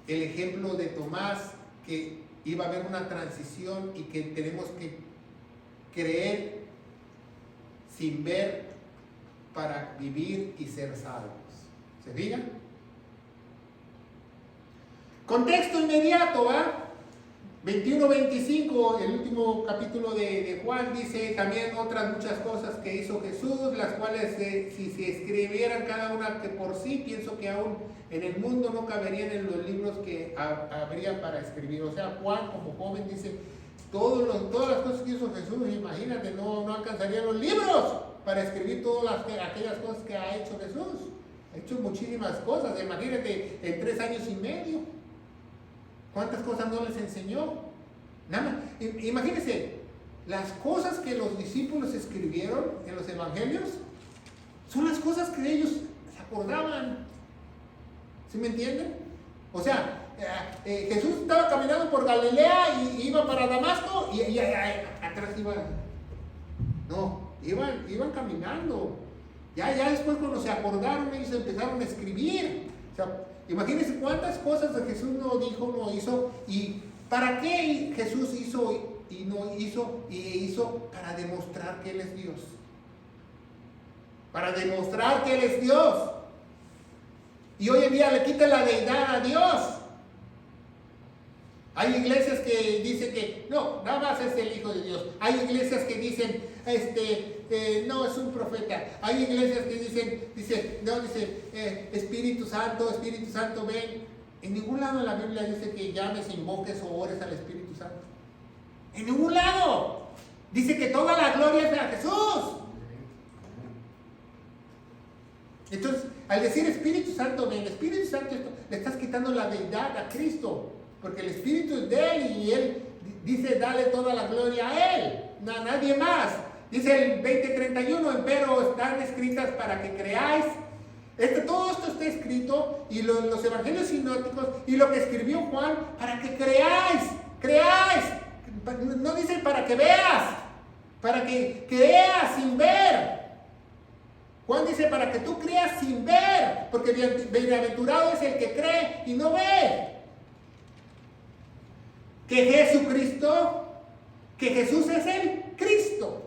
el ejemplo de Tomás, que iba a haber una transición y que tenemos que creer sin ver para vivir y ser salvos. ¿Se fijan? Contexto inmediato, ¿va? 21-25, el último capítulo de Juan, dice también otras muchas cosas que hizo Jesús, las cuales si se escribieran cada una que por sí, pienso que aún en el mundo no caberían en los libros que habría para escribir. O sea, Juan como joven dice, todas las cosas que hizo Jesús, imagínate, no alcanzarían los libros para escribir todas aquellas cosas que ha hecho Jesús. Ha hecho muchísimas cosas, imagínate, en 3 años y medio. ¿Cuántas cosas no les enseñó? Nada más. Imagínense, las cosas que los discípulos escribieron en los evangelios son las cosas que ellos se acordaban. ¿Sí me entienden? O sea, Jesús estaba caminando por Galilea y iba para Damasco y atrás iban caminando. Ya después cuando se acordaron ellos empezaron a escribir. O sea, imagínense cuántas cosas de Jesús no dijo, no hizo, y para qué Jesús hizo y no hizo, y hizo para demostrar que Él es Dios. Para demostrar que Él es Dios. Y hoy en día le quitan la deidad a Dios. Hay iglesias que dicen que no, nada más es el Hijo de Dios. Hay iglesias que dicen, no, es un profeta. Hay iglesias que dicen Espíritu Santo, ven. En ningún lado de la Biblia dice que llames, invoques o ores al Espíritu Santo. En ningún lado. Dice que toda la gloria es de Jesús. Entonces, al decir Espíritu Santo, el Espíritu Santo, le estás quitando la deidad a Cristo, porque el Espíritu es de Él y Él dice, dale toda la gloria a Él, a nadie más. Dice el 20:31, empero están escritas para que creáis. Todo esto está escrito, y los evangelios sinópticos, y lo que escribió Juan, para que creáis. No dice para que veas, para que creas sin ver. Juan dice para que tú creas sin ver, porque bienaventurado es el que cree y no ve. Que Jesús es el Cristo.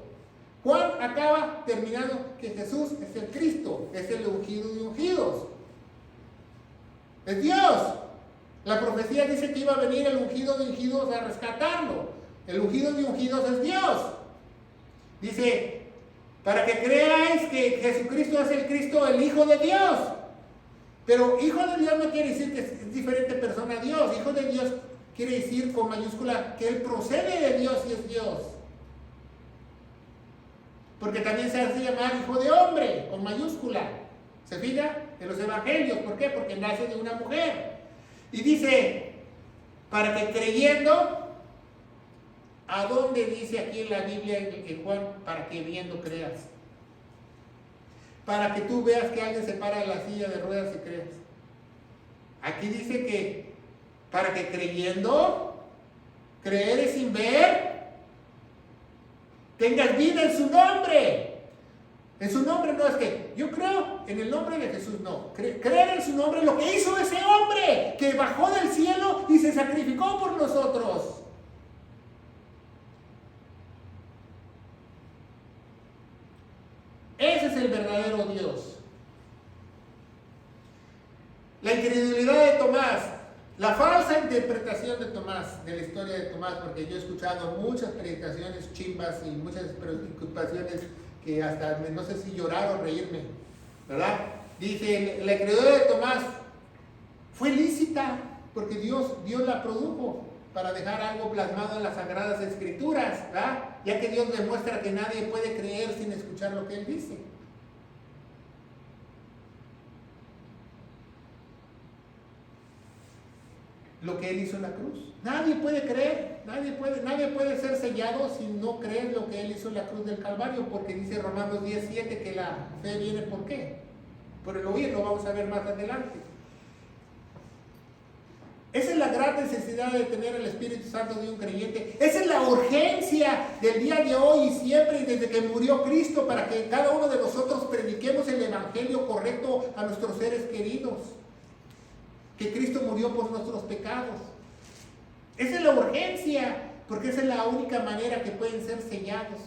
Juan acaba terminando que Jesús es el Cristo, es el ungido de ungidos. Es Dios. La profecía dice que iba a venir el ungido de ungidos a rescatarlo. El ungido de ungidos es Dios. Dice, para que creáis que Jesucristo es el Cristo, el Hijo de Dios. Pero Hijo de Dios no quiere decir que es diferente persona a Dios. Hijo de Dios quiere decir con mayúscula que Él procede de Dios y es Dios. Porque también se hace llamar Hijo de Hombre, con mayúscula. ¿Se fija? En los evangelios. ¿Por qué? Porque nace de una mujer. Y dice, para que creyendo, ¿a dónde dice aquí en la Biblia, en Juan, para que viendo creas? Para que tú veas que alguien se para de la silla de ruedas y creas. Aquí dice que para que creyendo, creer es sin ver, tengas vida en su nombre. En su nombre no es que yo creo en el nombre de Jesús, no. Creer en su nombre, lo que hizo ese hombre que bajó del cielo y se sacrificó por nosotros. Ese es el verdadero Dios. La incredulidad de Tomás, la falsa interpretación de Tomás, de la historia de Tomás, porque yo he escuchado muchas predicaciones chimbas y muchas preocupaciones que hasta no sé si llorar o reírme, ¿verdad? Dice, la incredulidad de Tomás fue lícita porque Dios la produjo para dejar algo plasmado en las Sagradas Escrituras, ¿verdad? Ya que Dios demuestra que nadie puede creer sin escuchar lo que Él dice. Lo que Él hizo en la cruz. Nadie puede creer, nadie puede ser sellado si no cree lo que Él hizo en la cruz del Calvario, porque dice Romanos 10:7 que la fe viene ¿por qué? Por el oír, lo vamos a ver más adelante. Esa es la gran necesidad de tener el Espíritu Santo de un creyente. Esa es la urgencia del día de hoy y siempre y desde que murió Cristo, para que cada uno de nosotros prediquemos el Evangelio correcto a nuestros seres queridos. Que Cristo murió por nuestros pecados. Esa es la urgencia, porque esa es la única manera que pueden ser sellados.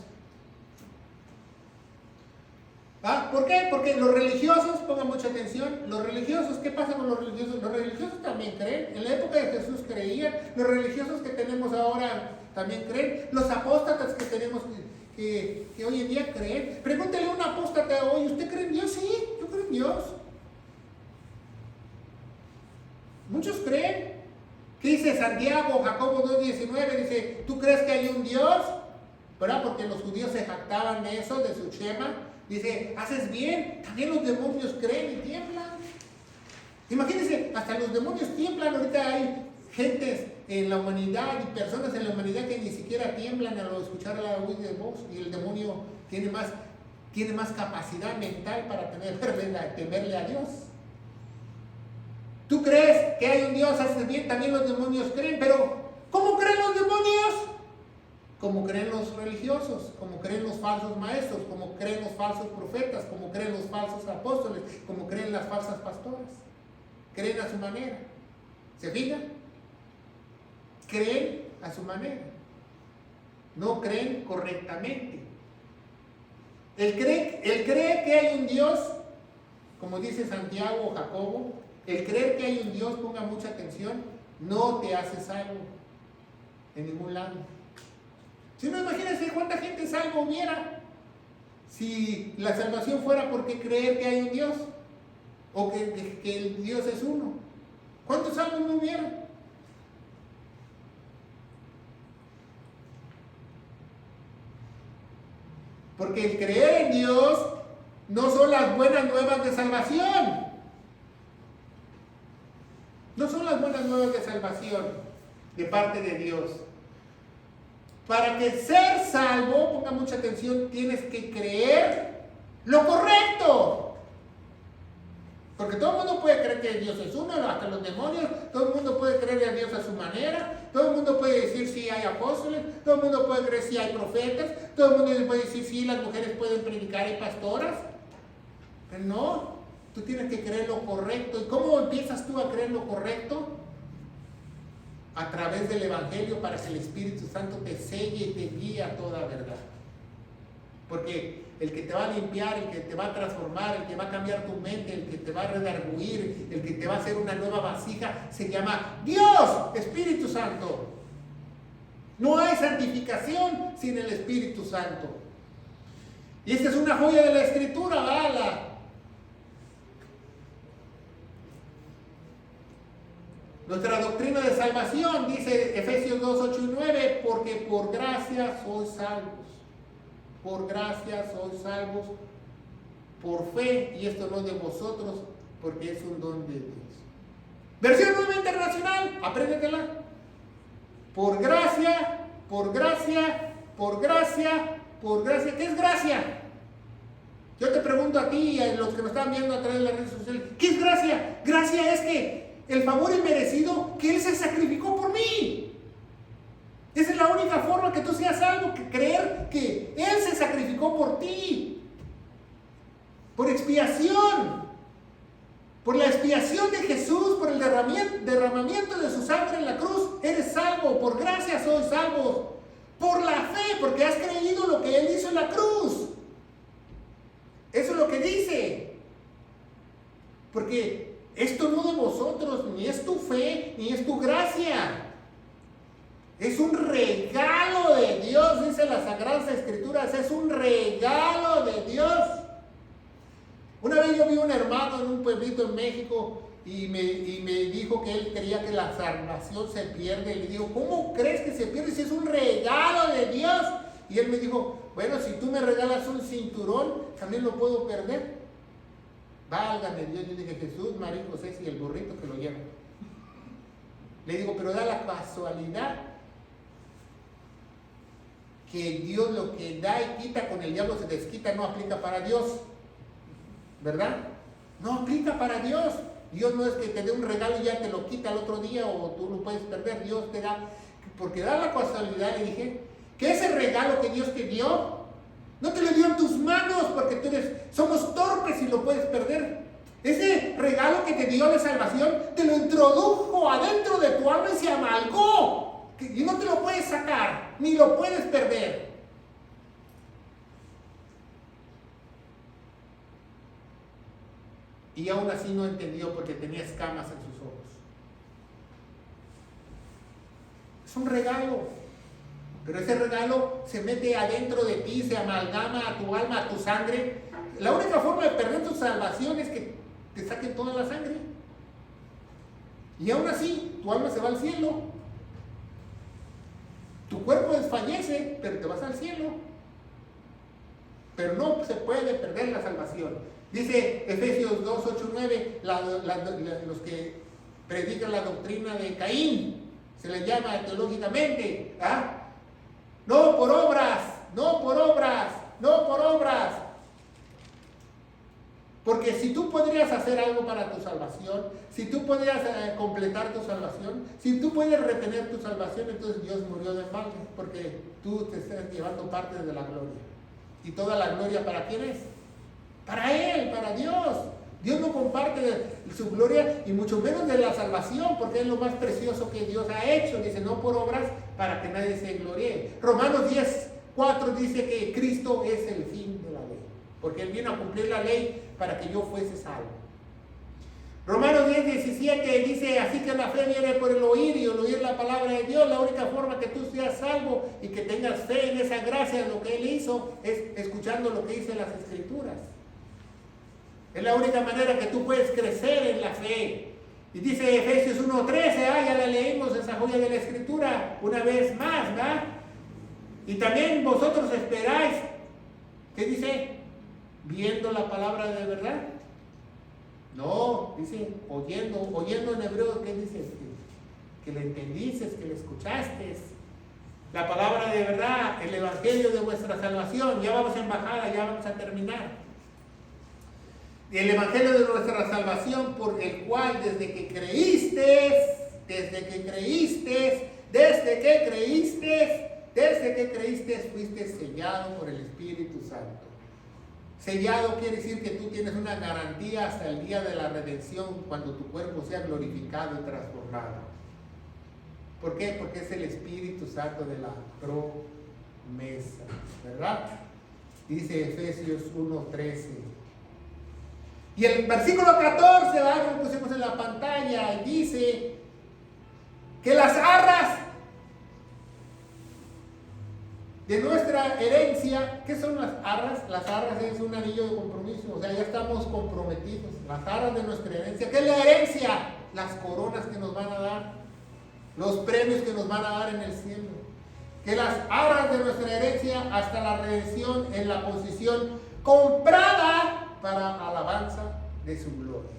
¿Ah? ¿Por qué? Porque los religiosos, pongan mucha atención, los religiosos, ¿qué pasa con los religiosos? Los religiosos también creen, en la época de Jesús creían, los religiosos que tenemos ahora también creen, los apóstatas que tenemos que hoy en día creen. Pregúntele a un apóstata hoy, ¿usted cree en Dios? Sí, yo creo en Dios. Muchos creen. ¿Qué dice Santiago, Jacobo 2:19? Dice, ¿tú crees que hay un Dios? ¿Verdad? Porque los judíos se jactaban de eso, de su shema. Dice, haces bien, también los demonios creen y tiemblan. Imagínense, hasta los demonios tiemblan. Ahorita hay gentes en la humanidad y personas en la humanidad que ni siquiera tiemblan al escuchar la voz de voz, y el demonio tiene más capacidad mental para temerle a Dios. ¿Tú crees que hay un Dios? Haces bien, también los demonios creen, pero ¿cómo creen los demonios? Como creen los religiosos, como creen los falsos maestros, como creen los falsos profetas, como creen los falsos apóstoles, como creen las falsas pastoras. Creen a su manera. ¿Se fijan? Creen a su manera. No creen correctamente. Él cree que hay un Dios, como dice Santiago o Jacobo. El creer que hay un Dios, ponga mucha atención, no te hace salvo en ningún lado. Si no, imagínense cuánta gente salvo hubiera si la salvación fuera porque creer que hay un Dios o que el Dios es uno. ¿Cuántos salvos no hubieron? Porque el creer en Dios no son las buenas nuevas de salvación. No son las buenas nuevas de salvación de parte de Dios. Para que ser salvo, ponga mucha atención, tienes que creer lo correcto. Porque todo el mundo puede creer que Dios es uno, hasta los demonios, todo el mundo puede creer a Dios a su manera, todo el mundo puede decir si hay apóstoles, todo el mundo puede creer si hay profetas, todo el mundo puede decir si las mujeres pueden predicar y pastoras. Pero no, tú tienes que creer lo correcto. ¿Y cómo empiezas tú a creer lo correcto? A través del Evangelio, para que el Espíritu Santo te selle y te guíe a toda verdad. Porque el que te va a limpiar, el que te va a transformar, el que va a cambiar tu mente, el que te va a redarguir, el que te va a hacer una nueva vasija, se llama Dios, Espíritu Santo. No hay santificación sin el Espíritu Santo. Y esta es una joya de la Escritura, ¿verdad? Nuestra doctrina de salvación, dice Efesios 2, 8 y 9, porque por gracia sois salvos. Por gracia sois salvos por fe, y esto no es de vosotros, porque es un don de Dios. Versión Nueva Internacional, apréndetela. Por gracia, por gracia, por gracia, por gracia. ¿Qué es gracia? Yo te pregunto a ti y a los que me están viendo a través de las redes sociales, ¿qué es gracia? Gracia es que el favor inmerecido que Él se sacrificó por mí. Esa es la única forma que tú seas salvo, que creer que Él se sacrificó por ti. Por expiación. Por la expiación de Jesús, por el derramamiento de su sangre en la cruz, eres salvo. Por gracia sois salvos. Por la fe, porque has creído lo que Él hizo en la cruz. Eso es lo que dice. Porque esto no de vosotros, ni es tu fe, ni es tu gracia. Es un regalo de Dios, dice las Sagradas Escrituras, es un regalo de Dios. Una vez yo vi un hermano en un pueblito en México y me dijo que él creía que la salvación se pierde. Y le digo, ¿cómo crees que se pierde si es un regalo de Dios? Y él me dijo, bueno, si tú me regalas un cinturón, también lo puedo perder. Válgame Dios. Yo dije, Jesús, María y José y el burrito que lo lleva. Le digo, pero da la casualidad que Dios lo que da y quita, con el diablo se desquita, no aplica para Dios. ¿Verdad? No aplica para Dios. Dios no es que te dé un regalo y ya te lo quita el otro día o tú lo puedes perder. Dios te da, porque da la casualidad, le dije, que ese regalo que Dios te dio, no te lo dio en tus manos porque somos torpes y lo puedes perder. Ese regalo que te dio de salvación, te lo introdujo adentro de tu alma y se amalgó. Y no te lo puedes sacar, ni lo puedes perder. Y aún así no entendió porque tenía escamas en sus ojos. Es un regalo. Pero ese regalo se mete adentro de ti, se amalgama a tu alma, a tu sangre. La única forma de perder tu salvación es que te saquen toda la sangre. Y aún así, tu alma se va al cielo. Tu cuerpo desfallece, pero te vas al cielo. Pero no se puede perder la salvación. Dice Efesios 2, 8, 9, los que predican la doctrina de Caín, se les llama teológicamente, ¿ah? No por obras, no por obras, no por obras. Porque si tú podrías hacer algo para tu salvación, si tú podrías completar tu salvación, si tú puedes retener tu salvación, entonces Dios murió de mal, porque tú te estás llevando parte de la gloria. ¿Y toda la gloria para quién es? Para Él, para Dios. Dios no comparte su gloria y mucho menos de la salvación, porque es lo más precioso que Dios ha hecho. Dice, no por obras para que nadie se gloríe. Romanos 10, 4 dice que Cristo es el fin de la ley, porque Él vino a cumplir la ley para que yo fuese salvo. Romanos 10, 17 dice, así que la fe viene por el oír y el oír la palabra de Dios. La única forma que tú seas salvo y que tengas fe en esa gracia, en lo que Él hizo, es escuchando lo que dicen las Escrituras. Es la única manera que tú puedes crecer en la fe. Y dice Efesios 1:13, ya la leímos, esa joya de la Escritura, una vez más, ¿verdad? Y también vosotros esperáis, ¿qué dice? Viendo la palabra de verdad. No, dice, oyendo en hebreo, ¿qué dice? Que le entendiste, que le escuchaste. La palabra de verdad, el evangelio de vuestra salvación. Ya vamos en bajada, ya vamos a terminar. El evangelio de nuestra salvación, por el cual desde que creíste, fuiste sellado por el Espíritu Santo. Sellado quiere decir que tú tienes una garantía hasta el día de la redención, cuando tu cuerpo sea glorificado y transformado. ¿Por qué? Porque es el Espíritu Santo de la promesa, ¿verdad? Dice Efesios 1:13. Y el versículo 14, ¿verdad? Lo pusimos en la pantalla, y dice que las arras de nuestra herencia, ¿qué son las arras? Las arras es un anillo de compromiso, o sea, ya estamos comprometidos. Las arras de nuestra herencia, ¿qué es la herencia? Las coronas que nos van a dar, los premios que nos van a dar en el cielo. Que las arras de nuestra herencia hasta la redención en la posición comprada para alabanza de su gloria.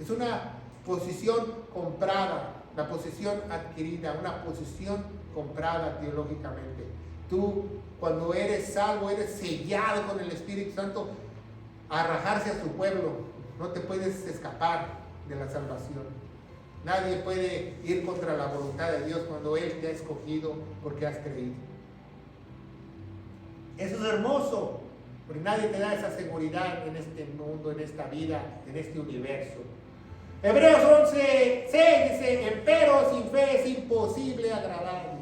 Es una posición comprada, la posición adquirida, una posición comprada teológicamente. Tú, cuando eres salvo, eres sellado con el Espíritu Santo a rajarse a su pueblo. No te puedes escapar de la salvación. Nadie puede ir contra la voluntad de Dios cuando Él te ha escogido porque has creído. Eso es hermoso, porque nadie te da esa seguridad en este mundo, en esta vida, en este universo. Hebreos 11:6 dice, empero sin fe es imposible agradar a Dios.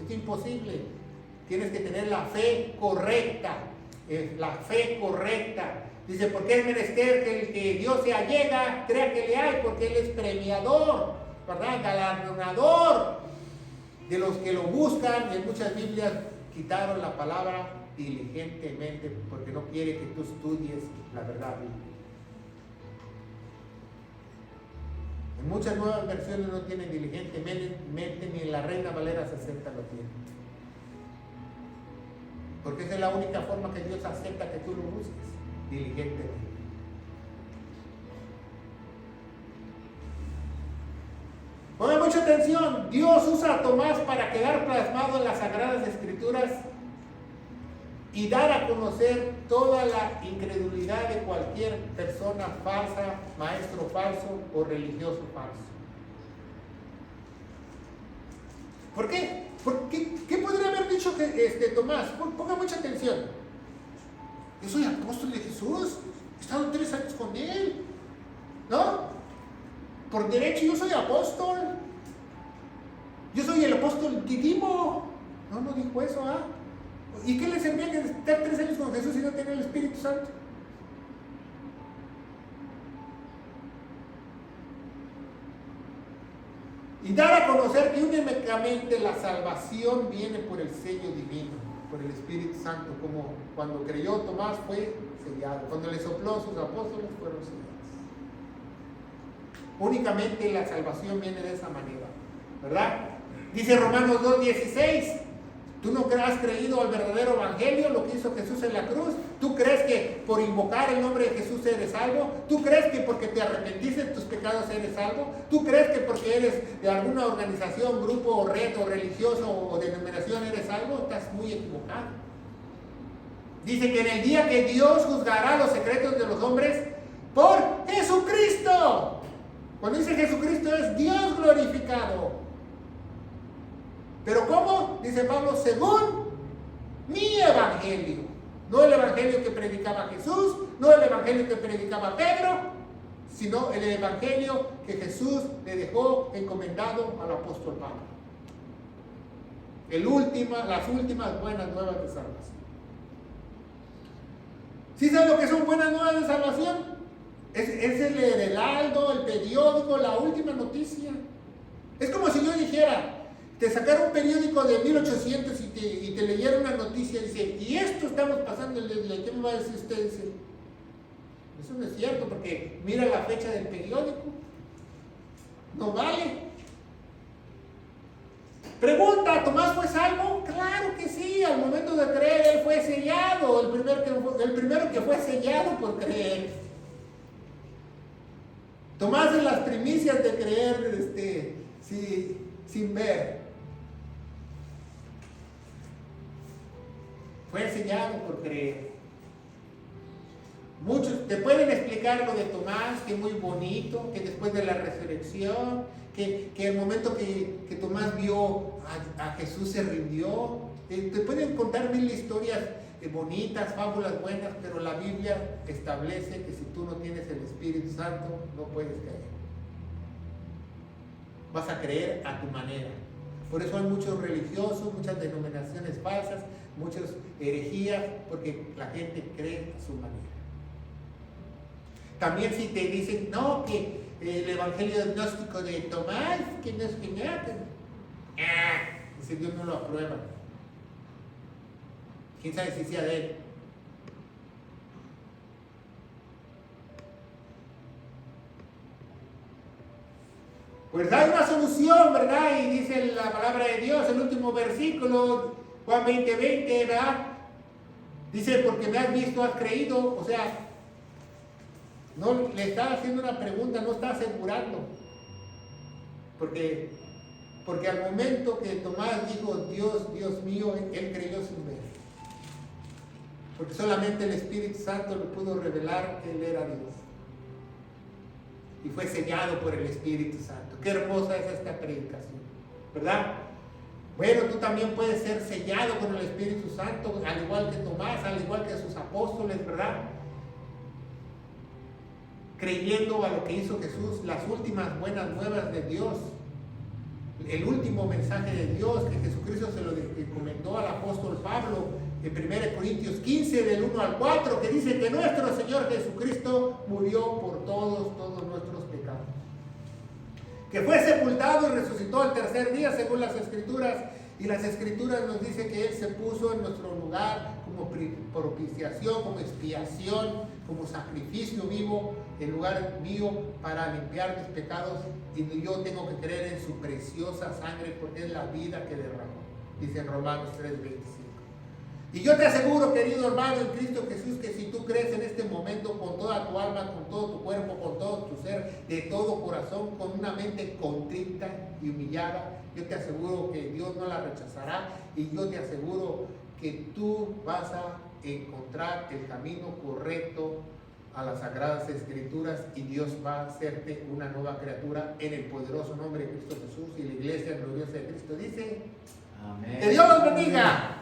Es imposible. Tienes que tener la fe correcta. La fe correcta. Dice, porque es menester que el que Dios se allega, crea que le hay, porque Él es premiador, ¿verdad? Galardonador de los que lo buscan. Y en muchas Biblias quitaron la palabra diligentemente, porque no quiere que tú estudies la verdad bíblica. En muchas nuevas versiones no tienen diligentemente, ni en la Reina Valera 60 lo tiene. Porque esa es la única forma que Dios acepta que tú lo busques, diligentemente. Pongan mucha atención, Dios usa a Tomás para quedar plasmado en las Sagradas Escrituras y dar a conocer toda la incredulidad de cualquier persona falsa, maestro falso o religioso falso. ¿Por qué? ¿Qué podría haber dicho Tomás? Ponga mucha atención. Yo soy apóstol de Jesús, he estado 3 años con Él, ¿no? Por derecho yo soy apóstol. Yo soy el apóstol Didimo. No dijo eso, ¿ah? ¿Y qué les envía que estar 3 años con Jesús y no tener el Espíritu Santo? Y dar a conocer que únicamente la salvación viene por el sello divino, por el Espíritu Santo, como cuando creyó Tomás fue sellado, cuando le sopló a sus apóstoles fueron sellados. Únicamente la salvación viene de esa manera, ¿verdad? Dice Romanos 2:16, ¿tú no has creído al verdadero evangelio, lo que hizo Jesús en la cruz? ¿Tú crees que por invocar el nombre de Jesús eres salvo? ¿Tú crees que porque te arrepentiste de tus pecados eres salvo? ¿Tú crees que porque eres de alguna organización, grupo o red o religioso o denominación eres salvo? Estás muy equivocado. Dice que en el día que Dios juzgará los secretos de los hombres por Jesucristo. Cuando dice Jesucristo es Dios glorificado. ¿Pero cómo? Dice Pablo, según mi evangelio. No el evangelio que predicaba Jesús, no el evangelio que predicaba Pedro, sino el evangelio que Jesús le dejó encomendado al apóstol Pablo. Las últimas buenas nuevas de salvación. ¿Sí saben lo que son buenas nuevas de salvación? Es el heraldo, el periódico, la última noticia. Es como si yo dijera, te sacara un periódico de 1800 y te leyera una noticia y dice, y esto estamos pasando el día, ¿qué me va a decir usted? Dice, Eso no es cierto, porque mira la fecha del periódico. No vale. Pregunta, ¿Tomás fue salvo? Claro que sí, al momento de creer él fue sellado, el primero que fue sellado por creer. Tomás en las primicias de creer sin ver. Fue sellado por creer. Muchos te pueden explicar lo de Tomás, que es muy bonito, que después de la resurrección, que el momento que Tomás vio a Jesús se rindió. Te pueden contar mil historias bonitas, fábulas buenas, pero la Biblia establece que si tú no tienes el Espíritu Santo, no puedes creer. Vas a creer a tu manera. Por eso hay muchos religiosos, muchas denominaciones falsas, muchas herejías, porque la gente cree a su manera. También si te dicen, no, que el evangelio gnóstico de Tomás, que no es que nada, ese Dios no lo aprueba. ¿Quién sabe si sea de él? Pues hay una solución, ¿verdad? Y dice la palabra de Dios, el último versículo, Juan 20:20, ¿verdad? Dice, porque me has visto, has creído. O sea, no le está haciendo una pregunta, no está asegurando. Porque al momento que Tomás dijo, Dios, Dios mío, él creyó sin ver. Porque solamente el Espíritu Santo le pudo revelar que él era Dios. Y fue sellado por el Espíritu Santo. Qué hermosa es esta predicación, ¿verdad? Bueno, tú también puedes ser sellado con el Espíritu Santo, al igual que Tomás, al igual que sus apóstoles, ¿verdad? Creyendo a lo que hizo Jesús, las últimas buenas nuevas de Dios, el último mensaje de Dios que Jesucristo se lo encomendó al apóstol Pablo en 1 Corintios 15 del 1 al 4, que dice que nuestro Señor Jesucristo murió por todos nuestros pecados, que fue sepultado y resucitó al tercer día según las Escrituras, y las Escrituras nos dice que Él se puso en nuestro lugar como propiciación, como expiación, como sacrificio vivo en lugar mío para limpiar mis pecados, y yo tengo que creer en su preciosa sangre porque es la vida que derramó, dice en Romanos 3:25. Y yo te aseguro, querido hermano en Cristo Jesús, que si tú crees en este momento con toda tu alma, con todo tu cuerpo, con todo tu ser, de todo corazón, con una mente contrita y humillada, yo te aseguro que Dios no la rechazará, y yo te aseguro que tú vas a encontrar el camino correcto a las Sagradas Escrituras, y Dios va a hacerte una nueva criatura en el poderoso nombre de Cristo Jesús. Y la iglesia gloriosa de Cristo dice, amén. Que Dios los bendiga.